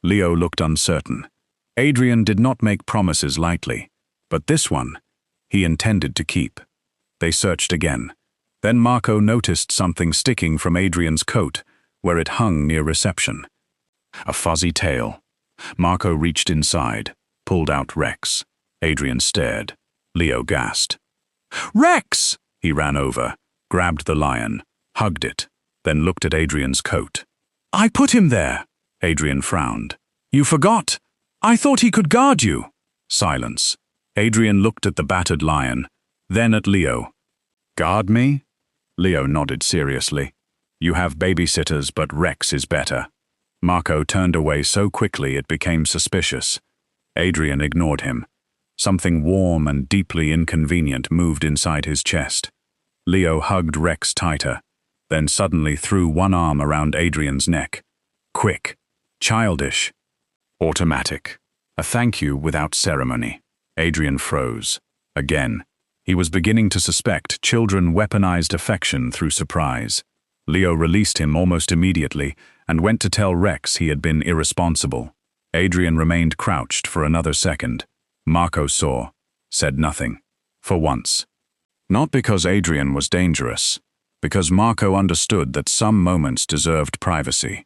Leo looked uncertain. Adrian did not make promises lightly, but this one, he intended to keep. They searched again. Then Marco noticed something sticking from Adrian's coat, where it hung near reception. A fuzzy tail. Marco reached inside, pulled out Rex. Adrian stared. Leo gasped. Rex! He ran over, grabbed the lion, hugged it, then looked at Adrian's coat. I put him there. Adrian frowned. You forgot. I thought he could guard you. Silence. Adrian looked at the battered lion, then at Leo. Guard me? Leo nodded seriously. You have babysitters, but Rex is better. Marco turned away so quickly it became suspicious. Adrian ignored him. Something warm and deeply inconvenient moved inside his chest. Leo hugged Rex tighter, then suddenly threw one arm around Adrian's neck. Quick. Childish. Automatic. A thank you without ceremony. Adrian froze. Again. He was beginning to suspect children weaponized affection through surprise. Leo released him almost immediately and went to tell Rex he had been irresponsible. Adrian remained crouched for another second. Marco saw, said nothing. For once. Not because Adrian was dangerous, because Marco understood that some moments deserved privacy.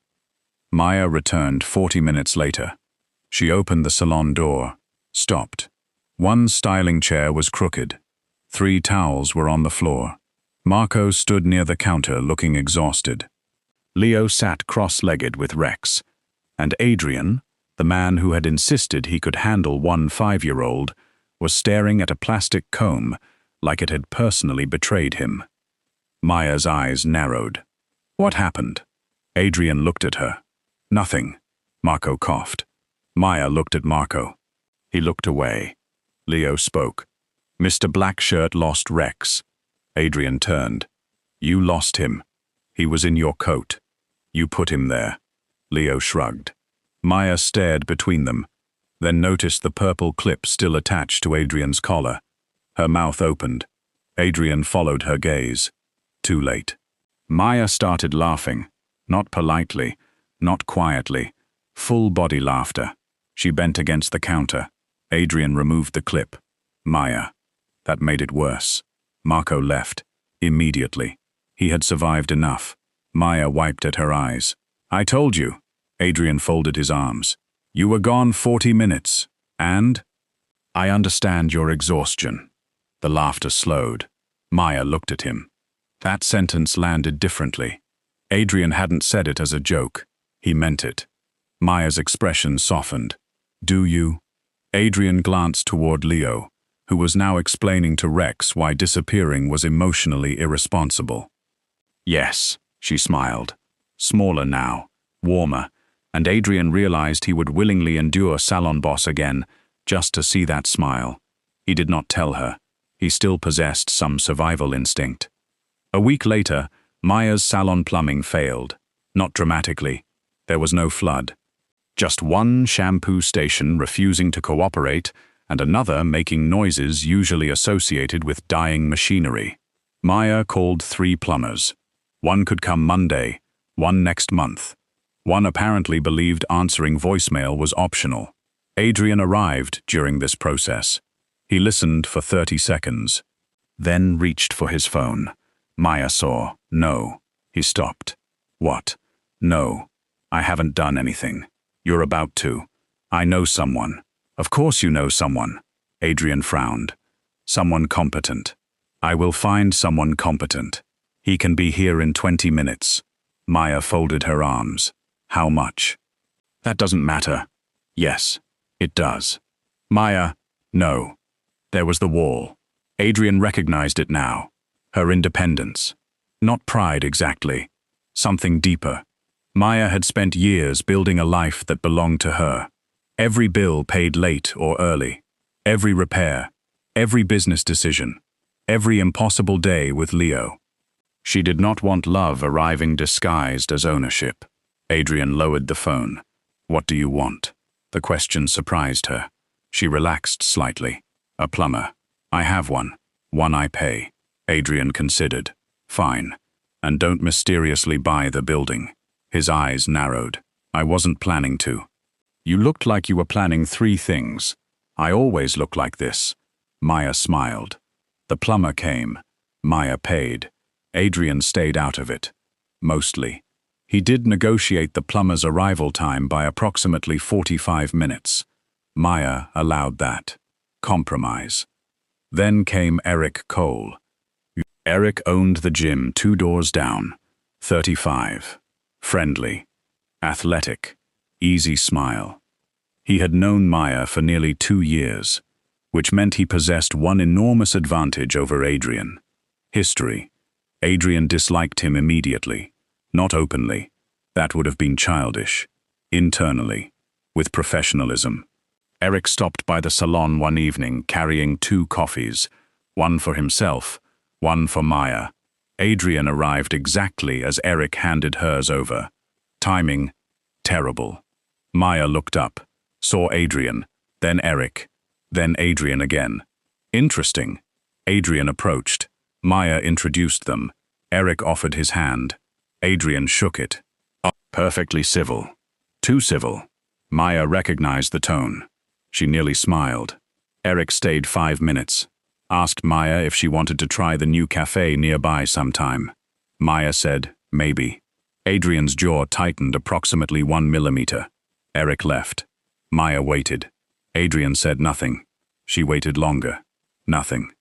Maya returned 40 minutes later. She opened the salon door, stopped. One styling chair was crooked. 3 towels were on the floor. Marco stood near the counter looking exhausted. Leo sat cross-legged with Rex, and Adrian, the man who had insisted he could handle one 5-year-old, was staring at a plastic comb like it had personally betrayed him. Maya's eyes narrowed. What happened? Adrian looked at her. Nothing. Marco coughed. Maya looked at Marco. He looked away. Leo spoke. Mr. Blackshirt lost Rex. Adrian turned. You lost him. He was in your coat. You put him there. Leo shrugged. Maya stared between them, then noticed the purple clip still attached to Adrian's collar. Her mouth opened. Adrian followed her gaze. Too late. Maya started laughing, not politely, not quietly, full-body laughter. She bent against the counter. Adrian removed the clip. Maya. That made it worse. Marco left. Immediately. He had survived enough. Maya wiped at her eyes. I told you. Adrian folded his arms. You were gone 40 minutes. And? I understand your exhaustion. The laughter slowed. Maya looked at him. That sentence landed differently. Adrian hadn't said it as a joke. He meant it. Maya's expression softened. Do you? Adrian glanced toward Leo, who was now explaining to Rex why disappearing was emotionally irresponsible. Yes, she smiled. Smaller now, warmer, and Adrian realized he would willingly endure Salon Boss again, just to see that smile. He did not tell her. He still possessed some survival instinct. A week later, Maya's salon plumbing failed. Not dramatically. There was no flood. Just one shampoo station refusing to cooperate and another making noises usually associated with dying machinery. Maya called 3 plumbers. One could come Monday, one next month. One apparently believed answering voicemail was optional. Adrian arrived during this process. He listened for 30 seconds, then reached for his phone. Maya saw. No. He stopped. What? No. I haven't done anything. You're about to. I know someone. Of course you know someone. Adrian frowned. Someone competent. I will find someone competent. He can be here in 20 minutes. Maya folded her arms. How much? That doesn't matter. Yes, it does. Maya, no. There was the wall. Adrian recognized it now. Her independence. Not pride exactly. Something deeper. Maya had spent years building a life that belonged to her. Every bill paid late or early. Every repair. Every business decision. Every impossible day with Leo. She did not want love arriving disguised as ownership. Adrian lowered the phone. What do you want? The question surprised her. She relaxed slightly. A plumber. I have one. One I pay. Adrian considered. Fine. And don't mysteriously buy the building. His eyes narrowed. I wasn't planning to. You looked like you were planning 3 things. I always look like this. Maya smiled. The plumber came. Maya paid. Adrian stayed out of it. Mostly. He did negotiate the plumber's arrival time by approximately 45 minutes. Maya allowed that. Compromise. Then came Eric Cole. Eric owned the gym 2 doors down. 35. Friendly. Athletic. Easy smile. He had known Maya for nearly 2 years, which meant he possessed one enormous advantage over Adrian. History. Adrian disliked him immediately. Not openly. That would have been childish. Internally. With professionalism. Eric stopped by the salon one evening carrying 2 coffees, one for himself, one for Maya. Adrian arrived exactly as Eric handed hers over. Timing, Terrible. Maya looked up, saw Adrian, then Eric, then Adrian again. Interesting. Adrian approached. Maya introduced them. Eric offered his hand. Adrian shook it. Perfectly civil. Too civil. Maya recognized the tone. She nearly smiled. Eric stayed 5 minutes. Asked Maya if she wanted to try the new cafe nearby sometime. Maya said, maybe. Adrian's jaw tightened approximately 1 millimeter. Eric left. Maya waited. Adrian said nothing. She waited longer. Nothing.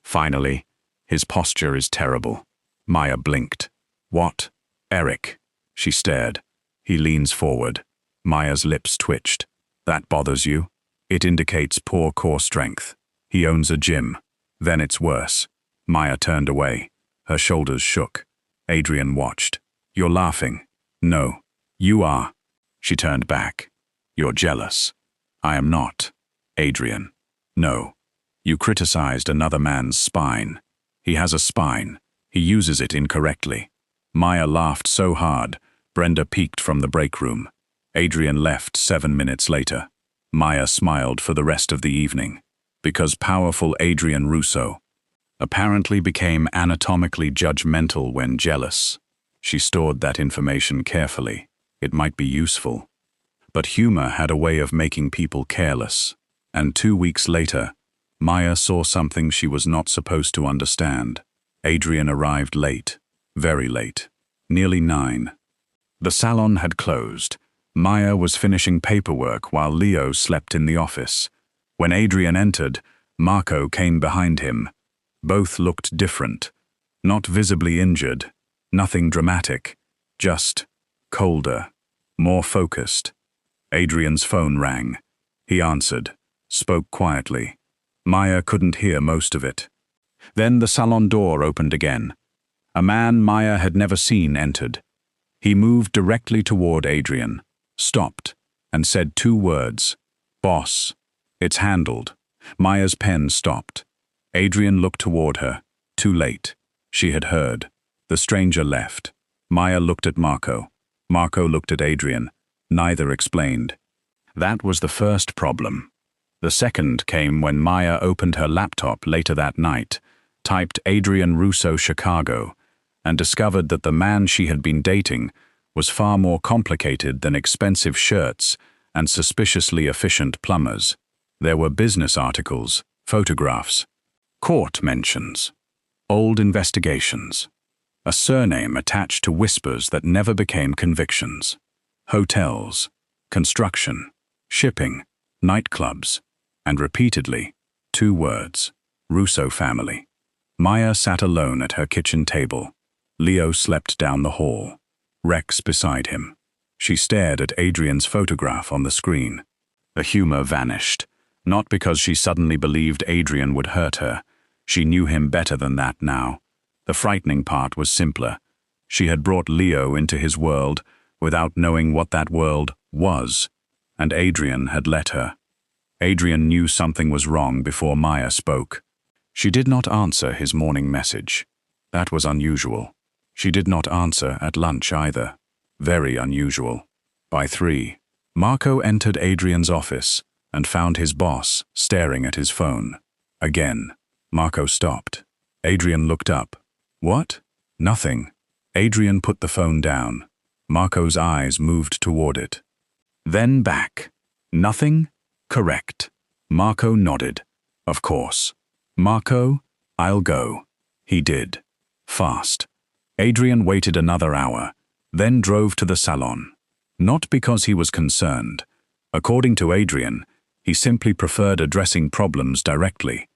Finally, his posture is terrible. Maya blinked. What? Eric. She stared. He leans forward. Maya's lips twitched. That bothers you? It indicates poor core strength. He owns a gym. Then it's worse. Maya turned away. Her shoulders shook. Adrian watched. You're laughing. No. You are. She turned back. You're jealous. I am not. Adrian. No. You criticized another man's spine. He has a spine. He uses it incorrectly. Maya laughed so hard, Brenda peeked from the break room. Adrian left 7 minutes later. Maya smiled for the rest of the evening, because powerful Adrian Russo apparently became anatomically judgmental when jealous. She stored that information carefully. It might be useful. But humor had a way of making people careless. And 2 weeks later, Maya saw something she was not supposed to understand. Adrian arrived late, very late, nearly 9. The salon had closed. Maya was finishing paperwork while Leo slept in the office. When Adrian entered, Marco came behind him. Both looked different. Not visibly injured. Nothing dramatic. Just colder. More focused. Adrian's phone rang. He answered. Spoke quietly. Maya couldn't hear most of it. Then the salon door opened again. A man Maya had never seen entered. He moved directly toward Adrian, stopped, and said 2 words. Boss. It's handled. Maya's pen stopped. Adrian looked toward her. Too late. She had heard. The stranger left. Maya looked at Marco. Marco looked at Adrian. Neither explained. That was the first problem. The second came when Maya opened her laptop later that night, typed Adrian Russo Chicago, and discovered that the man she had been dating was far more complicated than expensive shirts and suspiciously efficient plumbers. There were business articles, photographs, court mentions, old investigations, a surname attached to whispers that never became convictions, hotels, construction, shipping, nightclubs, and repeatedly, 2 words, Russo family. Maya sat alone at her kitchen table. Leo slept down the hall. Rex beside him. She stared at Adrian's photograph on the screen. The humor vanished, not because she suddenly believed Adrian would hurt her. She knew him better than that now. The frightening part was simpler. She had brought Leo into his world without knowing what that world was, and Adrian had let her. Adrian knew something was wrong before Maya spoke. She did not answer his morning message. That was unusual. She did not answer at lunch either. Very unusual. By 3, Marco entered Adrian's office and found his boss staring at his phone. Again, Marco stopped. Adrian looked up. What? Nothing. Adrian put the phone down. Marco's eyes moved toward it. Then back. Nothing? Correct. Marco nodded. Of course. Marco, I'll go. He did. Fast. Adrian waited another hour, then drove to the salon. Not because he was concerned. According to Adrian, he simply preferred addressing problems directly.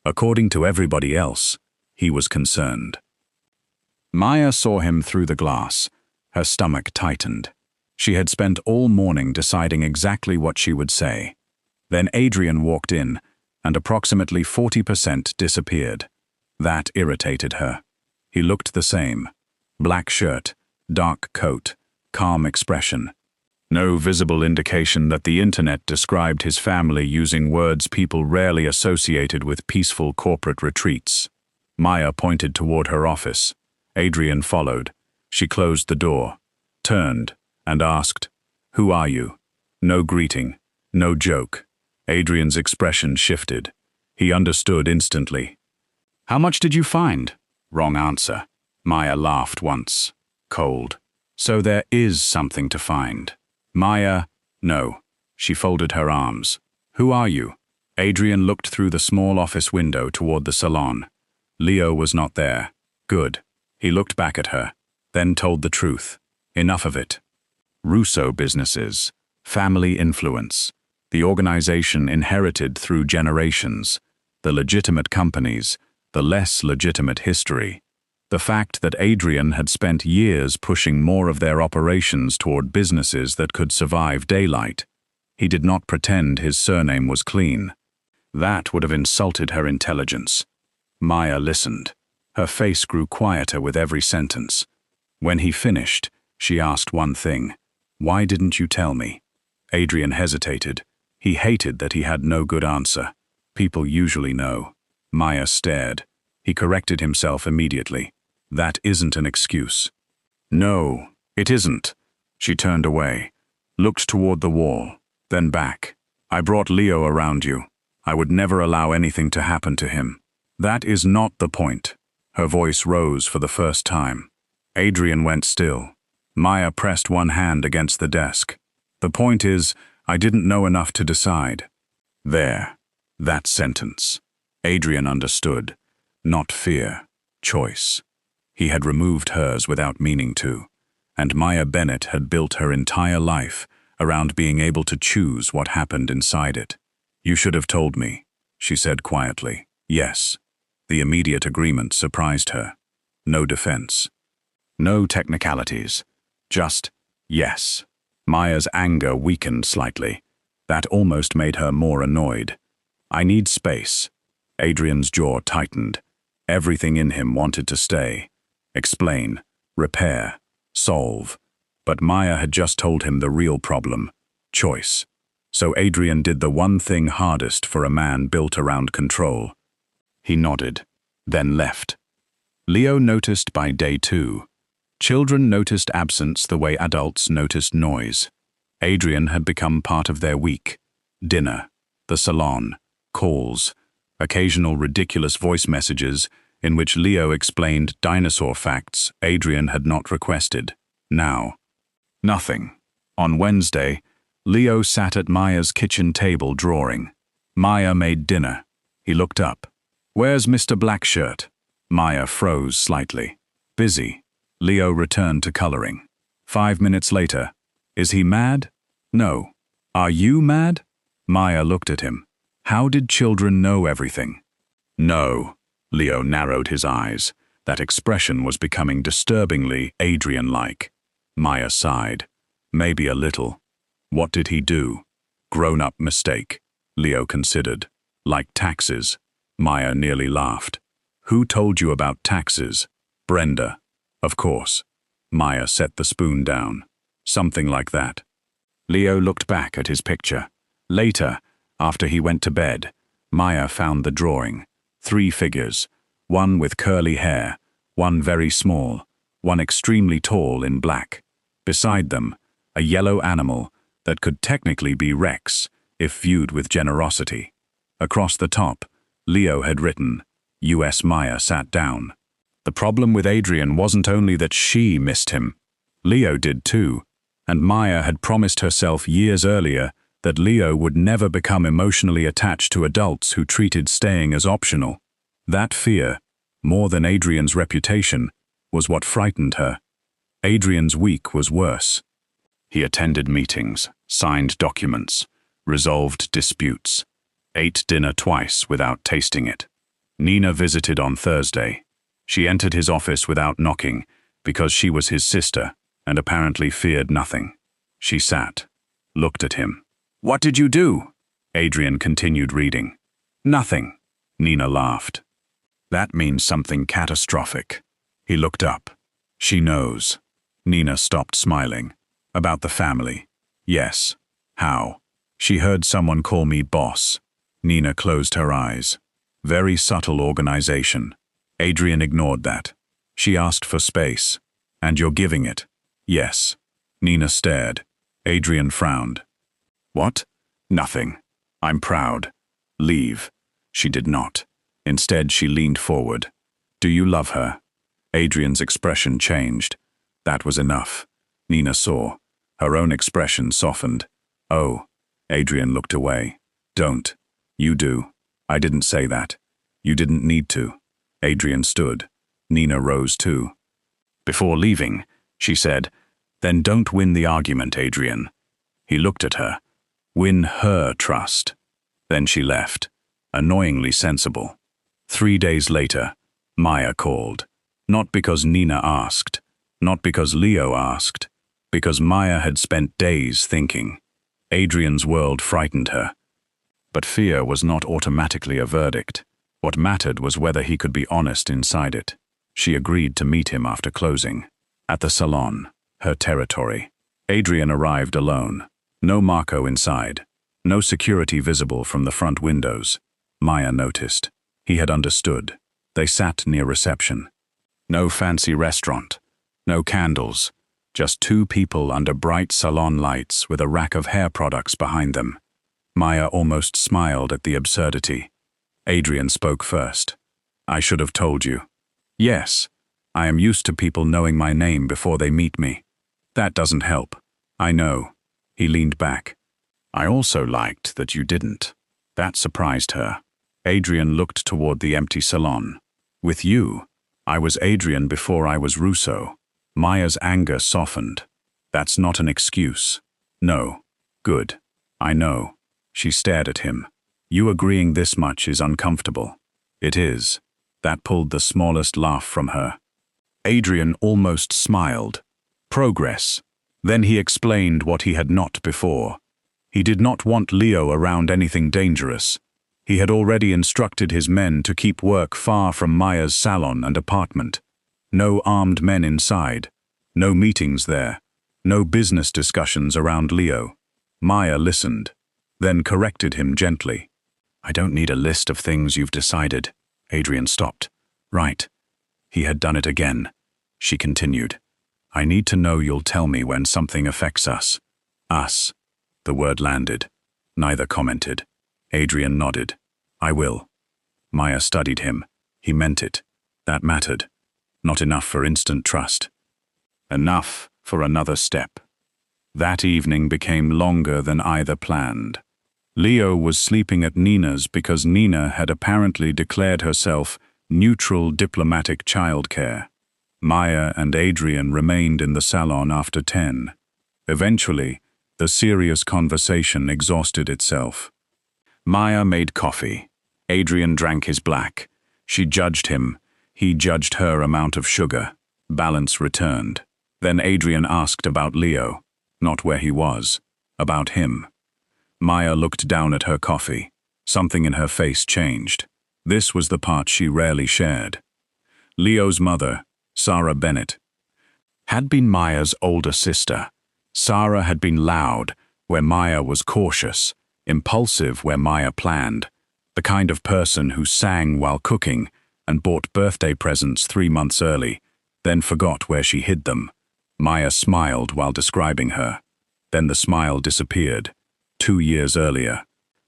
According to everybody else, he was concerned. Maya saw him through the glass. Her stomach tightened. She had spent all morning deciding exactly what she would say. Then Adrian walked in, and approximately 40% disappeared. That irritated her. He looked the same. Black shirt, dark coat, calm expression. No visible indication that the internet described his family using words people rarely associated with peaceful corporate retreats. Maya pointed toward her office. Adrian followed. She closed the door, turned, and asked, Who are you? No greeting, no joke. Adrian's expression shifted. He understood instantly. How much did you find? Wrong answer. Maya laughed once. Cold. So there is something to find. Maya, no. She folded her arms. Who are you? Adrian looked through the small office window toward the salon. Leo was not there. Good. He looked back at her, then told the truth. Enough of it. Russo businesses, family influence, the organization inherited through generations, the legitimate companies, the less legitimate history. The fact that Adrian had spent years pushing more of their operations toward businesses that could survive daylight. He did not pretend his surname was clean. That would have insulted her intelligence. Maya listened. Her face grew quieter with every sentence. When he finished, she asked one thing. Why didn't you tell me? Adrian hesitated. He hated that he had no good answer. People usually know. Maya stared. He corrected himself immediately. That isn't an excuse. No, it isn't. She turned away, looked toward the wall, then back. I brought Leo around you. I would never allow anything to happen to him. That is not the point. Her voice rose for the first time. Adrian went still. Maya pressed one hand against the desk. The point is, I didn't know enough to decide. There. That sentence. Adrian understood. Not fear. Choice. He had removed hers without meaning to. And Maya Bennett had built her entire life around being able to choose what happened inside it. You should have told me, she said quietly. Yes. The immediate agreement surprised her. No defense. No technicalities. Just, yes. Maya's anger weakened slightly. That almost made her more annoyed. I need space. Adrian's jaw tightened. Everything in him wanted to stay. Explain. Repair. Solve. But Maya had just told him the real problem. Choice. So Adrian did the one thing hardest for a man built around control. He nodded, then left. Leo noticed by day 2. Children noticed absence the way adults noticed noise. Adrian had become part of their week. Dinner, the salon, calls, occasional ridiculous voice messages in which Leo explained dinosaur facts Adrian had not requested. Now, nothing. On Wednesday, Leo sat at Maya's kitchen table drawing. Maya made dinner. He looked up. Where's Mr. Blackshirt? Maya froze slightly. Busy. Leo returned to coloring. 5 minutes later. Is he mad? No. Are you mad? Maya looked at him. How did children know everything? No. Leo narrowed his eyes. That expression was becoming disturbingly Adrian-like. Maya sighed. Maybe a little. What did he do? Grown-up mistake. Leo considered. Like taxes. Maya nearly laughed. Who told you about taxes? Brenda. Of course. Maya set the spoon down. Something like that. Leo looked back at his picture. Later, after he went to bed, Maya found the drawing. 3 figures. One with curly hair, one very small, one extremely tall in black. Beside them, a yellow animal that could technically be Rex if viewed with generosity. Across the top, Leo had written, U.S. Maya sat down. The problem with Adrian wasn't only that she missed him. Leo did too, and Maya had promised herself years earlier that Leo would never become emotionally attached to adults who treated staying as optional. That fear, more than Adrian's reputation, was what frightened her. Adrian's week was worse. He attended meetings, signed documents, resolved disputes, ate dinner twice without tasting it. Nina visited on Thursday. She entered his office without knocking because she was his sister and apparently feared nothing. She sat, looked at him. What did you do? Adrian continued reading. Nothing. Nina laughed. That means something catastrophic. He looked up. She knows. Nina stopped smiling. About the family. Yes. How? She heard someone call me boss. Nina closed her eyes. Very subtle organization. Adrian ignored that. She asked for space. And you're giving it. Yes. Nina stared. Adrian frowned. What? Nothing. I'm proud. Leave. She did not. Instead, she leaned forward. Do you love her? Adrian's expression changed. That was enough. Nina saw. Her own expression softened. Oh. Adrian looked away. Don't. You do. I didn't say that. You didn't need to. Adrian stood. Nina rose too. Before leaving, she said, Then don't win the argument, Adrian. He looked at her. Win her trust. Then she left, annoyingly sensible. 3 days later, Maya called. Not because Nina asked, not because Leo asked, because Maya had spent days thinking. Adrian's world frightened her. But fear was not automatically a verdict. What mattered was whether he could be honest inside it. She agreed to meet him after closing. At the salon, her territory. Adrian arrived alone. No Marco inside. No security visible from the front windows. Maya noticed. He had understood. They sat near reception. No fancy restaurant. No candles. Just 2 people under bright salon lights with a rack of hair products behind them. Maya almost smiled at the absurdity. Adrian spoke first. I should have told you. Yes, I am used to people knowing my name before they meet me. That doesn't help. I know. He leaned back. I also liked that you didn't. That surprised her. Adrian looked toward the empty salon. With you, I was Adrian before I was Russo. Maya's anger softened. That's not an excuse. No. Good. I know. She stared at him. You agreeing this much is uncomfortable. It is. That pulled the smallest laugh from her. Adrian almost smiled. Progress. Then he explained what he had not before. He did not want Leo around anything dangerous. He had already instructed his men to keep work far from Maya's salon and apartment. No armed men inside. No meetings there. No business discussions around Leo. Maya listened, then corrected him gently. I don't need a list of things you've decided. Adrian stopped. Right. He had done it again. She continued. I need to know you'll tell me when something affects us. Us. The word landed. Neither commented. Adrian nodded. I will. Maya studied him. He meant it. That mattered. Not enough for instant trust. Enough for another step. That evening became longer than either planned. Leo was sleeping at Nina's because Nina had apparently declared herself neutral diplomatic childcare. Maya and Adrian remained in the salon after 10. Eventually, the serious conversation exhausted itself. Maya made coffee. Adrian drank his black. She judged him. He judged her amount of sugar. Balance returned. Then Adrian asked about Leo. Not where he was. About him. Maya looked down at her coffee. Something in her face changed. This was the part she rarely shared. Leo's mother, Sarah Bennett, had been Maya's older sister. Sarah had been loud, where Maya was cautious, impulsive where Maya planned, the kind of person who sang while cooking and bought birthday presents 3 months early, then forgot where she hid them. Maya smiled while describing her. Then the smile disappeared. 2 years earlier,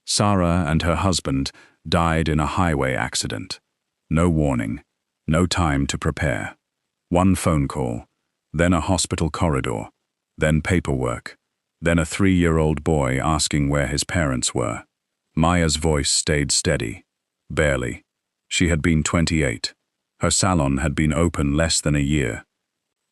Sarah and her husband died in a highway accident. No warning, no time to prepare. 1 phone call, then a hospital corridor, then paperwork, then a 3-year-old boy asking where his parents were. Maya's voice stayed steady. Barely. She had been 28. Her salon had been open less than a year.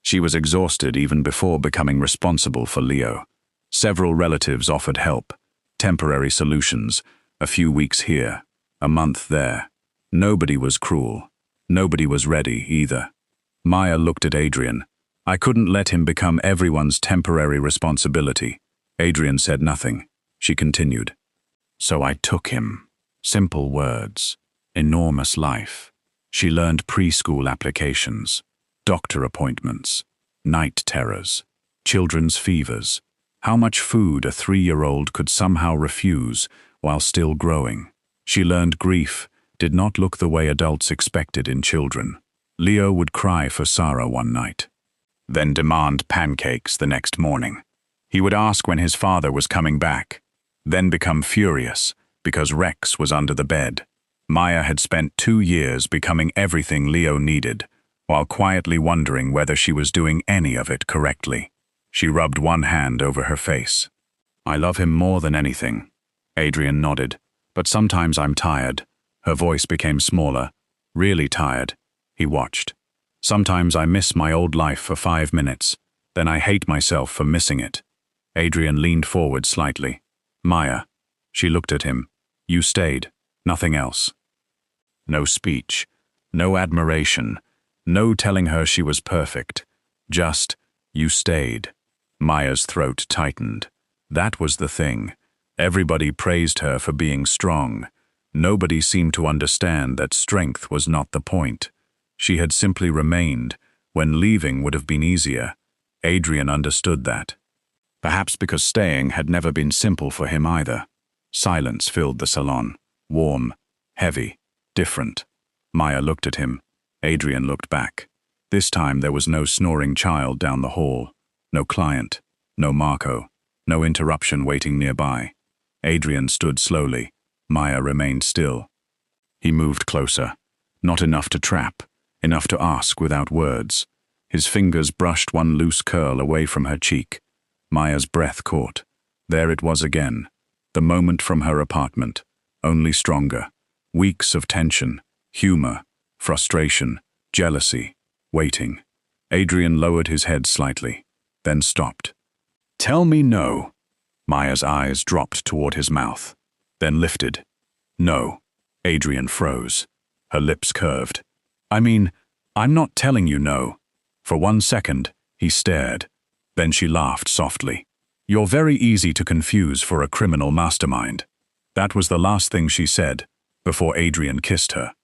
She was exhausted even before becoming responsible for Leo. Several relatives offered help, temporary solutions, a few weeks here, a month there. Nobody was cruel. Nobody was ready either. Maya looked at Adrian. I couldn't let him become everyone's temporary responsibility. Adrian said nothing. She continued. So I took him. Simple words. Enormous life. She learned preschool applications, doctor appointments, night terrors, children's fevers, how much food a 3-year-old could somehow refuse while still growing. She learned grief did not look the way adults expected in children. Leo would cry for Sarah one night, then demand pancakes the next morning. He would ask when his father was coming back, then become furious because Rex was under the bed. Maya had spent 2 years becoming everything Leo needed, while quietly wondering whether she was doing any of it correctly. She rubbed one hand over her face. "I love him more than anything." Adrian nodded. "But sometimes I'm tired." Her voice became smaller. "Really tired." He watched. "Sometimes I miss my old life for 5 minutes. Then I hate myself for missing it." Adrian leaned forward slightly. "Maya." She looked at him. "You stayed. Nothing else." No speech. No admiration. No telling her she was perfect. Just, "You stayed." Maya's throat tightened. That was the thing. Everybody praised her for being strong. Nobody seemed to understand that strength was not the point. She had simply remained, when leaving would have been easier. Adrian understood that. Perhaps because staying had never been simple for him either. Silence filled the salon. Warm, heavy, different. Maya looked at him. Adrian looked back. This time there was no snoring child down the hall. No client. No Marco. No interruption waiting nearby. Adrian stood slowly. Maya remained still. He moved closer. Not enough to trap. Enough to ask without words. His fingers brushed one loose curl away from her cheek. Maya's breath caught. There it was again. The moment from her apartment. Only stronger. Weeks of tension, humor, frustration, jealousy, waiting. Adrian lowered his head slightly, then stopped. "Tell me no." Maya's eyes dropped toward his mouth, then lifted. "No." Adrian froze. Her lips curved. "I mean, I'm not telling you no." For 1 second, he stared. Then she laughed softly. "You're very easy to confuse for a criminal mastermind." That was the last thing she said, before Adrian kissed her.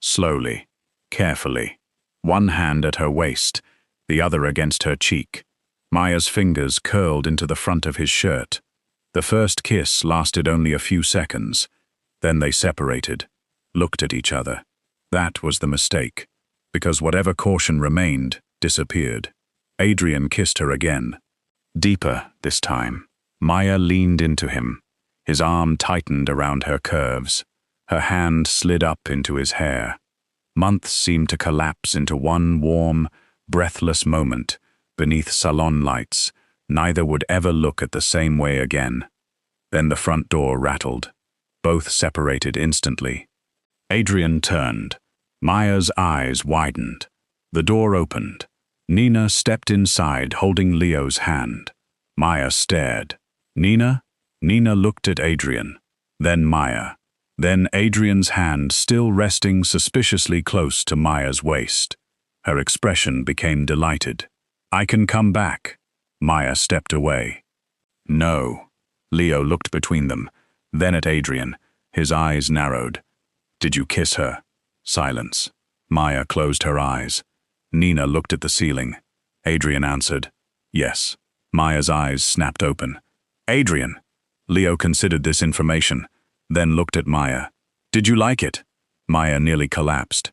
Slowly, carefully. One hand at her waist, the other against her cheek. Maya's fingers curled into the front of his shirt. The first kiss lasted only a few seconds. Then they separated, looked at each other. That was the mistake, because whatever caution remained disappeared. Adrian kissed her again. Deeper this time. Maya leaned into him. His arm tightened around her curves. Her hand slid up into his hair. Months seemed to collapse into one warm, breathless moment. Beneath salon lights, neither would ever look at the same way again. Then the front door rattled. Both separated instantly. Adrian turned. Maya's eyes widened. The door opened. Nina stepped inside, holding Leo's hand. Maya stared. "Nina?" Nina looked at Adrian. Then Maya. Then Adrian's hand still resting suspiciously close to Maya's waist. Her expression became delighted. "I can come back." Maya stepped away. "No." Leo looked between them, then at Adrian. His eyes narrowed. "Did you kiss her?" Silence. Maya closed her eyes. Nina looked at the ceiling. Adrian answered, "Yes." Maya's eyes snapped open. "Adrian!" Leo considered this information, then looked at Maya. "Did you like it?" Maya nearly collapsed.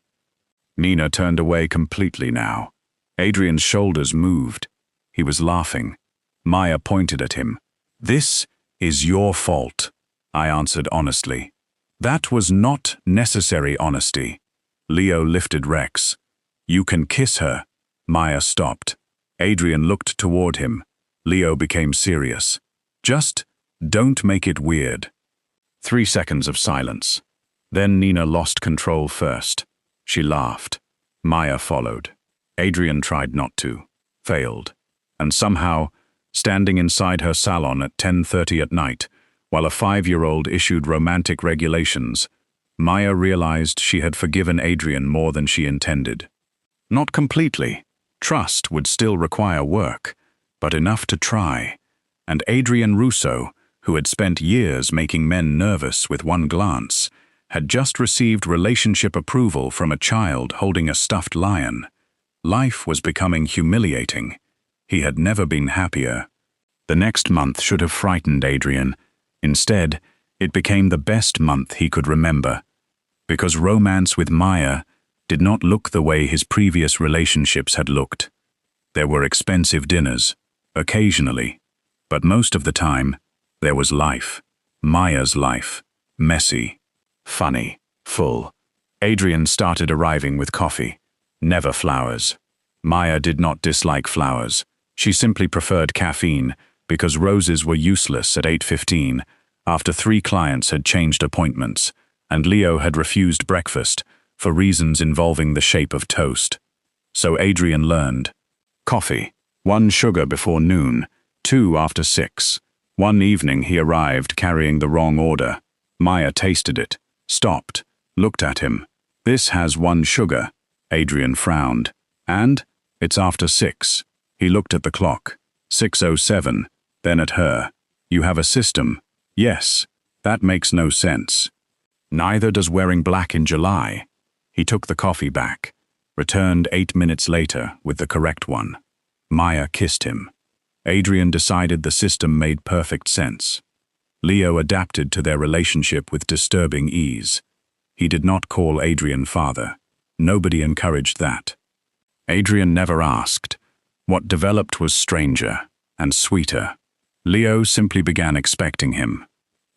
Nina turned away completely now. Adrian's shoulders moved. He was laughing. Maya pointed at him. "This is your fault," I answered honestly. That was not necessary honesty. Leo lifted Rex. "You can kiss her." Maya stopped. Adrian looked toward him. Leo became serious. "Just don't make it weird." 3 seconds of silence. Then Nina lost control first. She laughed. Maya followed. Adrian tried not to. Failed. And somehow, standing inside her salon at 10:30 at night, while a 5-year-old issued romantic regulations, Maya realized she had forgiven Adrian more than she intended. Not completely. Trust would still require work, but enough to try. And Adrian Russo, who had spent years making men nervous with one glance, had just received relationship approval from a child holding a stuffed lion. Life was becoming humiliating. He had never been happier. The next month should have frightened Adrian. Instead, it became the best month he could remember. Because romance with Maya did not look the way his previous relationships had looked. There were expensive dinners, occasionally, But most of the time, there was life. Maya's life. Messy. Funny. Full. Adrian started arriving with coffee. Never flowers. Maya did not dislike flowers. She simply preferred caffeine because roses were useless at 8:15 after 3 clients had changed appointments, and Leo had refused breakfast for reasons involving the shape of toast. So Adrian learned. Coffee. 1 sugar before noon, 2 after 6. One evening he arrived carrying the wrong order. Maya tasted it, stopped, looked at him. This has 1 sugar. Adrian frowned. And? It's after 6. He looked at the clock. 6:07. Then at her. You have a system. Yes. That makes no sense. Neither does wearing black in July. He took the coffee back, returned 8 minutes later with the correct one. Maya kissed him. Adrian decided the system made perfect sense. Leo adapted to their relationship with disturbing ease. He did not call Adrian father. Nobody encouraged that. Adrian never asked. What developed was stranger and sweeter. Leo simply began expecting him.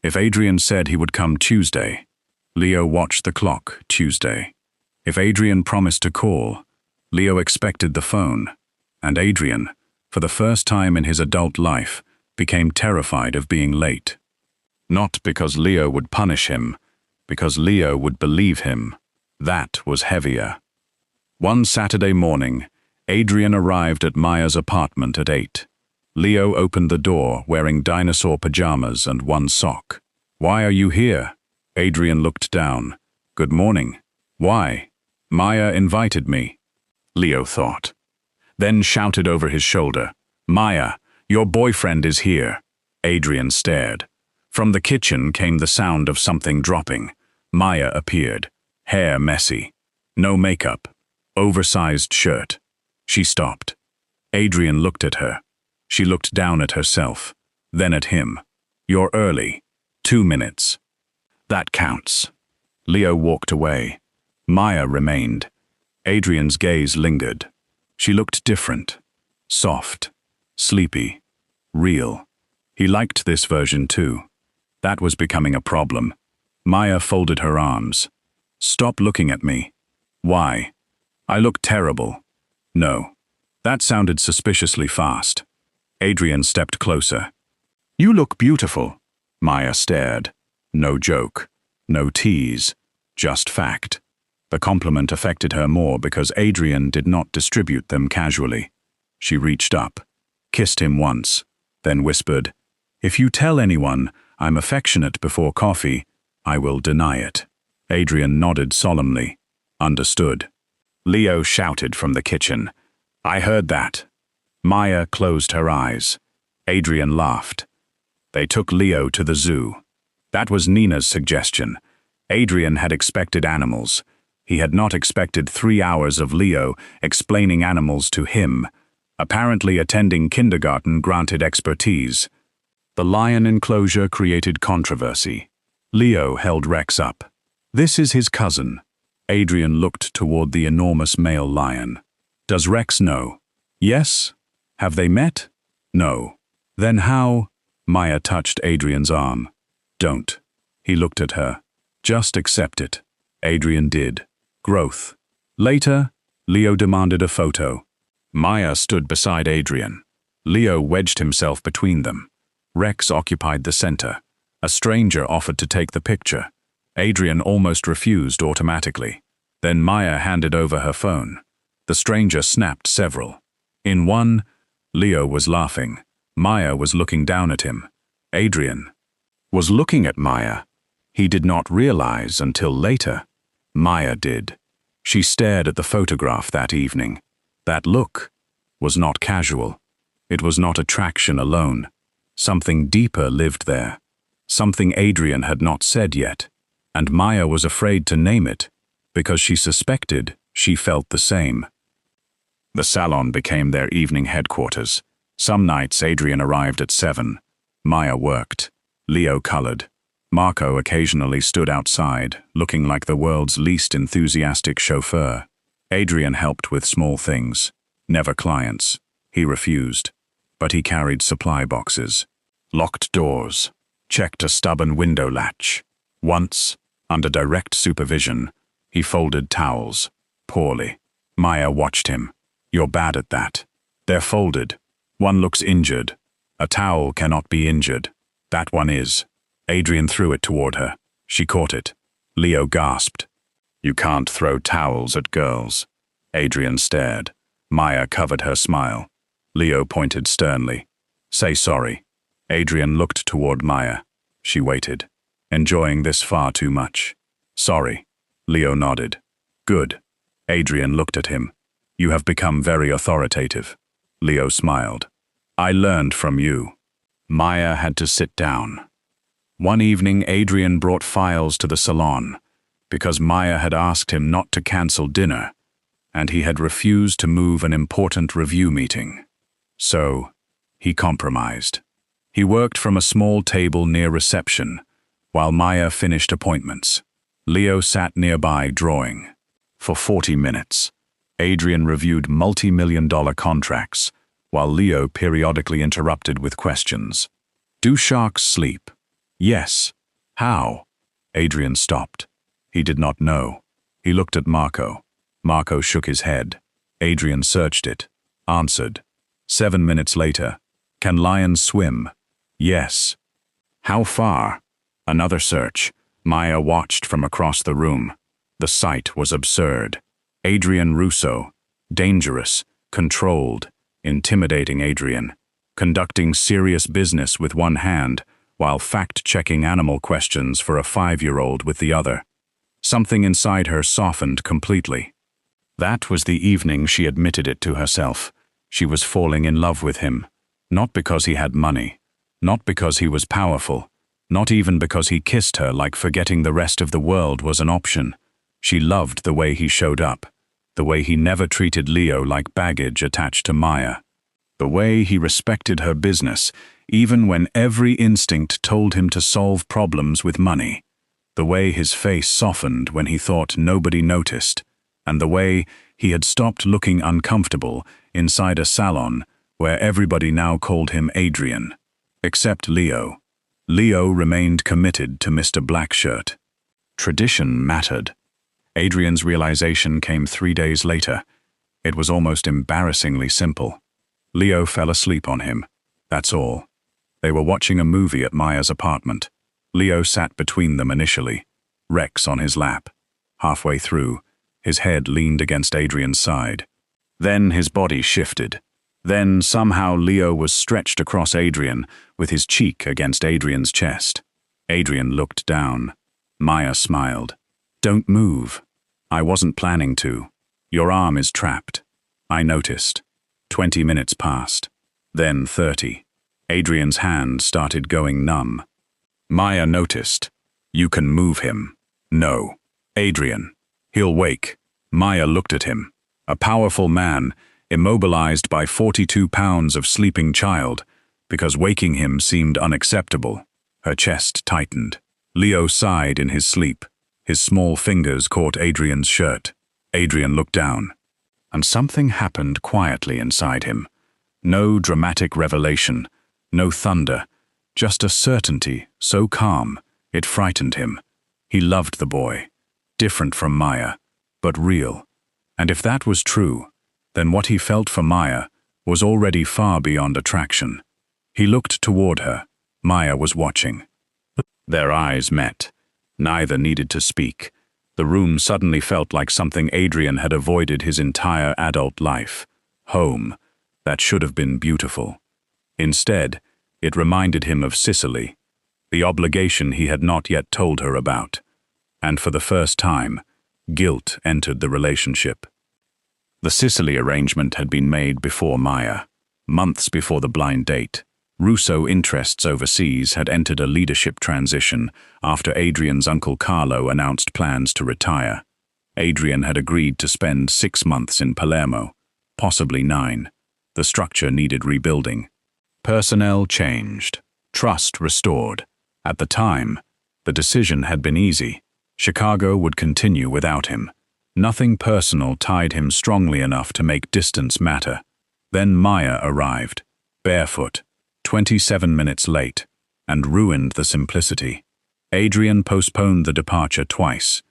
If Adrian said he would come Tuesday, Leo watched the clock Tuesday. If Adrian promised to call, Leo expected the phone. And Adrian, for the first time in his adult life, became terrified of being late. Not because Leo would punish him, because Leo would believe him. That was heavier. One Saturday morning, Adrian arrived at Maya's apartment at 8. Leo opened the door wearing dinosaur pajamas and 1 sock. Why are you here? Adrian looked down. Good morning. Why? Maya invited me. Leo thought. Then shouted over his shoulder. Maya, your boyfriend is here. Adrian stared. From the kitchen came the sound of something dropping. Maya appeared. Hair messy. No makeup. Oversized shirt. She stopped. Adrian looked at her. She looked down at herself, then at him. You're early. 2 minutes. That counts. Leo walked away. Maya remained. Adrian's gaze lingered. She looked different. Soft. Sleepy. Real. He liked this version too. That was becoming a problem. Maya folded her arms. Stop looking at me. Why? I look terrible. No. That sounded suspiciously fast. Adrian stepped closer. You look beautiful. Maya stared. No joke. No tease. Just fact. The compliment affected her more because Adrian did not distribute them casually. She reached up, kissed him once, then whispered, If you tell anyone I'm affectionate before coffee, I will deny it. Adrian nodded solemnly. Understood. Leo shouted from the kitchen. I heard that. Maya closed her eyes. Adrian laughed. They took Leo to the zoo. That was Nina's suggestion. Adrian had expected animals. He had not expected 3 hours of Leo explaining animals to him. Apparently attending kindergarten granted expertise. The lion enclosure created controversy. Leo held Rex up. This is his cousin. Adrian looked toward the enormous male lion. Does Rex know? Yes. Have they met? No. Then how? Maya touched Adrian's arm. Don't. He looked at her. Just accept it. Adrian did. Growth. Later, Leo demanded a photo. Maya stood beside Adrian. Leo wedged himself between them. Rex occupied the center. A stranger offered to take the picture. Adrian almost refused automatically. Then Maya handed over her phone. The stranger snapped several. In one, Leo was laughing. Maya was looking down at him. Adrian was looking at Maya. He did not realize until later. Maya did. She stared at the photograph that evening. That look was not casual. It was not attraction alone. Something deeper lived there. Something Adrian had not said yet. And Maya was afraid to name it, because she suspected she felt the same. The salon became their evening headquarters. Some nights Adrian arrived at 7. Maya worked. Leo colored. Marco occasionally stood outside, looking like the world's least enthusiastic chauffeur. Adrian helped with small things. Never clients. He refused. but he carried supply boxes, locked doors, checked a stubborn window latch. Once, under direct supervision, he folded towels, poorly. Maya watched him. "You're bad at that. They're folded. One looks injured. A towel cannot be injured. That one is." Adrian threw it toward her. She caught it. Leo gasped. "You can't throw towels at girls." Adrian stared. Maya covered her smile. Leo pointed sternly. "Say sorry." Adrian looked toward Maya. She waited, enjoying this far too much. "Sorry." Leo nodded. "Good." Adrian looked at him. "You have become very authoritative." Leo smiled. "I learned from you." Maya had to sit down. One evening, Adrian brought files to the salon because Maya had asked him not to cancel dinner, and he had refused to move an important review meeting. So, he compromised. He worked from a small table near reception, while Maya finished appointments. Leo sat nearby drawing. For 40 minutes, Adrian reviewed multi-million-dollar contracts, while Leo periodically interrupted with questions. "Do sharks sleep?" "Yes." "How?" Adrian stopped. He did not know. He looked at Marco. Marco shook his head. Adrian searched it. Answered. 7 minutes later. "Can lions swim?" "Yes." "How far?" Another search. Maya watched from across the room. The sight was absurd. Adrian Russo, dangerous, controlled, intimidating Adrian, conducting serious business with one hand while fact-checking animal questions for a 5-year-old with the other. Something inside her softened completely. That was the evening she admitted it to herself. She was falling in love with him, not because he had money, not because he was powerful, not even because he kissed her like forgetting the rest of the world was an option. She loved the way he showed up, the way he never treated Leo like baggage attached to Maya, the way he respected her business, even when every instinct told him to solve problems with money, the way his face softened when he thought nobody noticed, and the way he had stopped looking uncomfortable inside a salon where everybody now called him Adrian, except Leo. Leo remained committed to Mr. Blackshirt. Tradition mattered. Adrian's realization came 3 days later. It was almost embarrassingly simple. Leo fell asleep on him. That's all. They were watching a movie at Maya's apartment. Leo sat between them initially, Rex on his lap. Halfway through, his head leaned against Adrian's side. Then his body shifted. Then somehow Leo was stretched across Adrian, with his cheek against Adrian's chest. Adrian looked down. Maya smiled. "Don't move." "I wasn't planning to. Your arm is trapped." I noticed. 20 minutes passed. Then 30. Adrian's hand started going numb. Maya noticed. "You can move him." "No." "Adrian. He'll wake." Maya looked at him. A powerful man, immobilized by 42 pounds of sleeping child, because waking him seemed unacceptable. Her chest tightened. Leo sighed in his sleep. His small fingers caught Adrian's shirt. Adrian looked down. And something happened quietly inside him. No dramatic revelation, no thunder, just a certainty so calm it frightened him. He loved the boy. Different from Maya, but real. And if that was true, then what he felt for Maya was already far beyond attraction. He looked toward her. Maya was watching. Their eyes met. Neither needed to speak. The room suddenly felt like something Adrian had avoided his entire adult life. Home, that should have been beautiful. Instead, it reminded him of Sicily, the obligation he had not yet told her about. And for the first time, guilt entered the relationship. The Sicily arrangement had been made before Maya, months before the blind date. Russo interests overseas had entered a leadership transition after Adrian's uncle Carlo announced plans to retire. Adrian had agreed to spend 6 months in Palermo, possibly 9. The structure needed rebuilding. Personnel changed. Trust restored. At the time, the decision had been easy. Chicago would continue without him. Nothing personal tied him strongly enough to make distance matter. Then Maya arrived. barefoot, 27 minutes late, and ruined the simplicity. Adrian postponed the departure twice.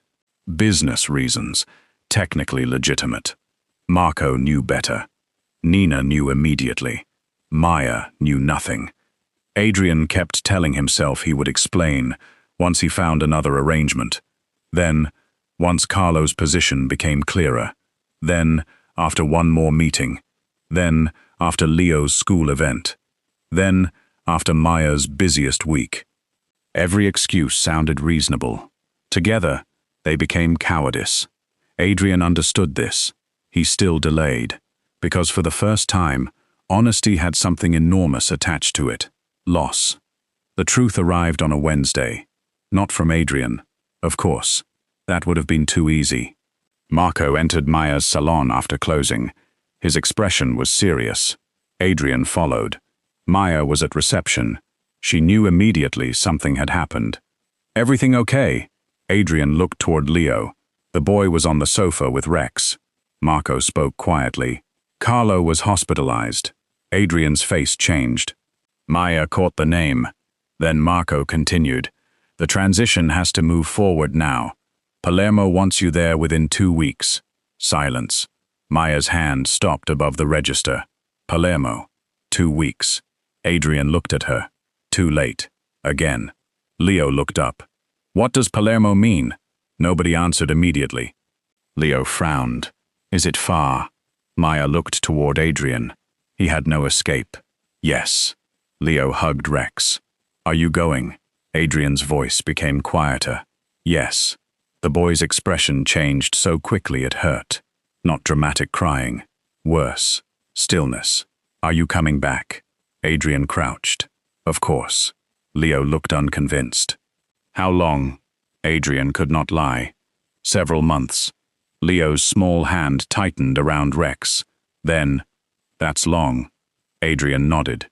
Business reasons, technically legitimate. Marco knew better. Nina knew immediately. Maya knew nothing. Adrian kept telling himself he would explain once he found another arrangement. Then, once Carlo's position became clearer. Then, after one more meeting. Then, after Leo's school event. Then, after Maya's busiest week. Every excuse sounded reasonable. Together, they became cowardice. Adrian understood this. He still delayed, because for the first time, honesty had something enormous attached to it. Loss. The truth arrived on a Wednesday. Not from Adrian. Of course. That would have been too easy. Marco entered Maya's salon after closing. His expression was serious. Adrian followed. Maya was at reception. She knew immediately something had happened. "Everything okay?" Adrian looked toward Leo. The boy was on the sofa with Rex. Marco spoke quietly. Carlo was hospitalized. Adrian's face changed. Maya caught the name. Then Marco continued. "The transition has to move forward now. Palermo wants you there within 2 weeks." Silence. Maya's hand stopped above the register. Palermo. 2 weeks. Adrian looked at her. Too late. Again. Leo looked up. "What does Palermo mean?" Nobody answered immediately. Leo frowned. "Is it far?" Maya looked toward Adrian. He had no escape. "Yes." Leo hugged Rex. "Are you going?" Adrian's voice became quieter. "Yes." The boy's expression changed so quickly it hurt. Not dramatic crying. Worse. Stillness. "Are you coming back?" Adrian crouched. "Of course." Leo looked unconvinced. "How long?" Adrian could not lie. "Several months." Leo's small hand tightened around Rex. Then, "That's long." Adrian nodded.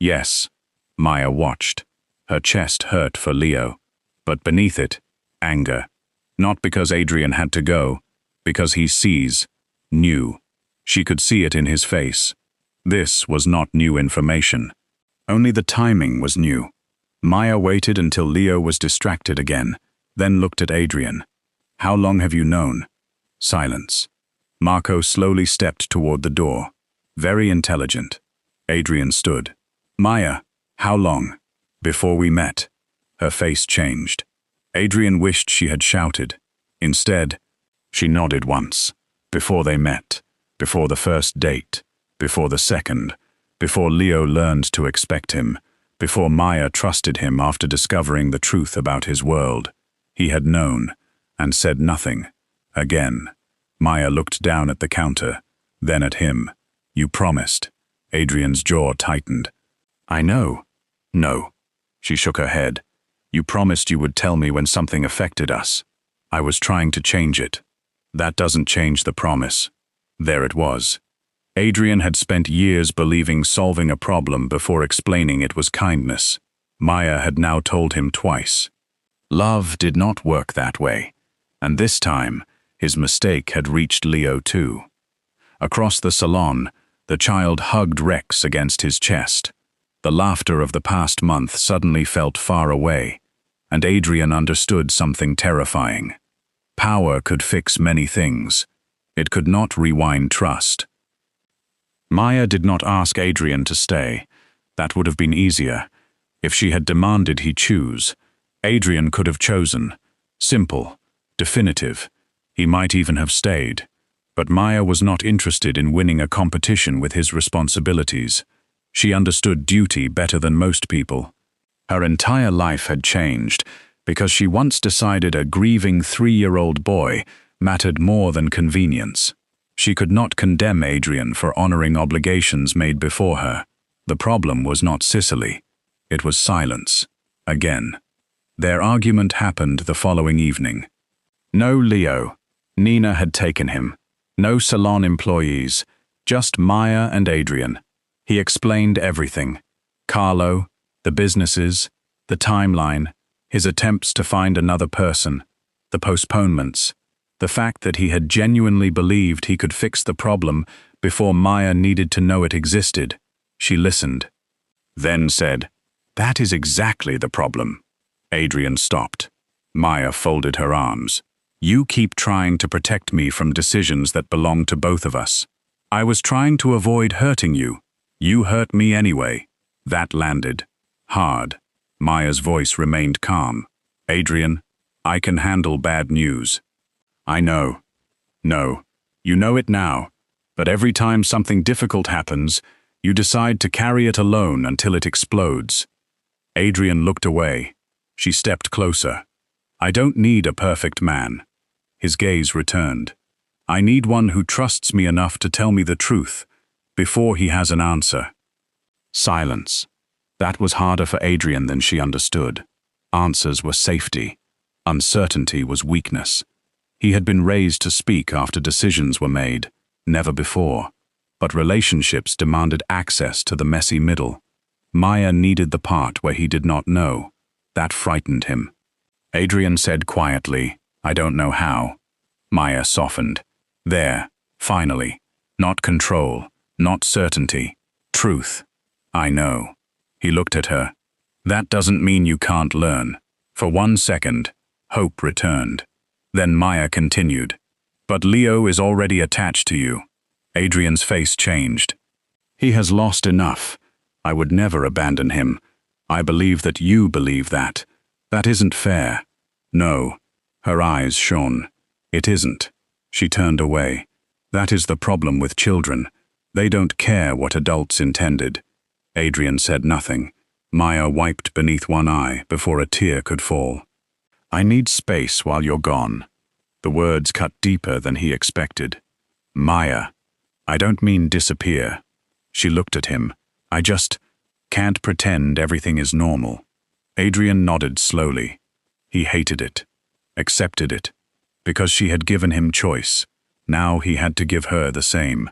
"Yes." Maya watched. Her chest hurt for Leo. But beneath it, anger. Not because Adrian had to go, because he knew. She could see it in his face. This was not new information. Only the timing was new. Maya waited until Leo was distracted again, then looked at Adrian. "How long have you known?" Silence. Marco slowly stepped toward the door. Very intelligent. Adrian stood. "Maya, how long?" "Before we met." Her face changed. Adrian wished she had shouted. Instead, she nodded once. Before they met. Before the first date. Before the second. Before Leo learned to expect him. Before Maya trusted him after discovering the truth about his world. He had known, and said nothing. Again. Maya looked down at the counter, then at him. "You promised." Adrian's jaw tightened. "I know." "No." She shook her head. "You promised you would tell me when something affected us. I was trying to change it. That doesn't change the promise." There it was. Adrian had spent years believing solving a problem before explaining it was kindness. Maya had now told him twice. Love did not work that way. And this time, his mistake had reached Leo too. Across the salon, the child hugged Rex against his chest. The laughter of the past month suddenly felt far away, and Adrian understood something terrifying. Power could fix many things. It could not rewind trust. Maya did not ask Adrian to stay. That would have been easier. If she had demanded he choose, Adrian could have chosen. Simple, definitive. He might even have stayed. But Maya was not interested in winning a competition with his responsibilities. She understood duty better than most people. Her entire life had changed because she once decided a grieving 3-year-old boy mattered more than convenience. She could not condemn Adrian for honoring obligations made before her. The problem was not Sicily. It was silence. Again. Their argument happened the following evening. No Leo. Nina had taken him. No salon employees. Just Maya and Adrian. He explained everything. Carlo, the businesses, the timeline, his attempts to find another person, the postponements, the fact that he had genuinely believed he could fix the problem before Maya needed to know it existed. She listened, then said, "That is exactly the problem." Adrian stopped. Maya folded her arms. "You keep trying to protect me from decisions that belong to both of us. I was trying to avoid hurting you. You hurt me anyway." That landed hard. Maya's voice remained calm. "Adrian, I can handle bad news." "I know. No, you know it now. But every time something difficult happens, you decide to carry it alone until it explodes." Adrian looked away. She stepped closer. "I don't need a perfect man." His gaze returned. "I need one who trusts me enough to tell me the truth before he has an answer." Silence. That was harder for Adrian than she understood. Answers were safety. Uncertainty was weakness. He had been raised to speak after decisions were made, never before. But relationships demanded access to the messy middle. Maya needed the part where he did not know. That frightened him. Adrian said quietly, "I don't know how." Maya softened. "There, finally. Not control, not certainty. Truth. I know." He looked at her. "That doesn't mean you can't learn." For 1 second, hope returned. Then Maya continued, "But Leo is already attached to you." Adrian's face changed. "He has lost enough. I would never abandon him. I believe that you believe that. That isn't fair." "No." Her eyes shone. "It isn't." She turned away. "That is the problem with children. They don't care what adults intended." Adrian said nothing. Maya wiped beneath one eye before a tear could fall. "I need space while you're gone." The words cut deeper than he expected. "Maya, I don't mean disappear." She looked at him. "I just can't pretend everything is normal." Adrian nodded slowly. He hated it, accepted it, because she had given him choice. Now he had to give her the same.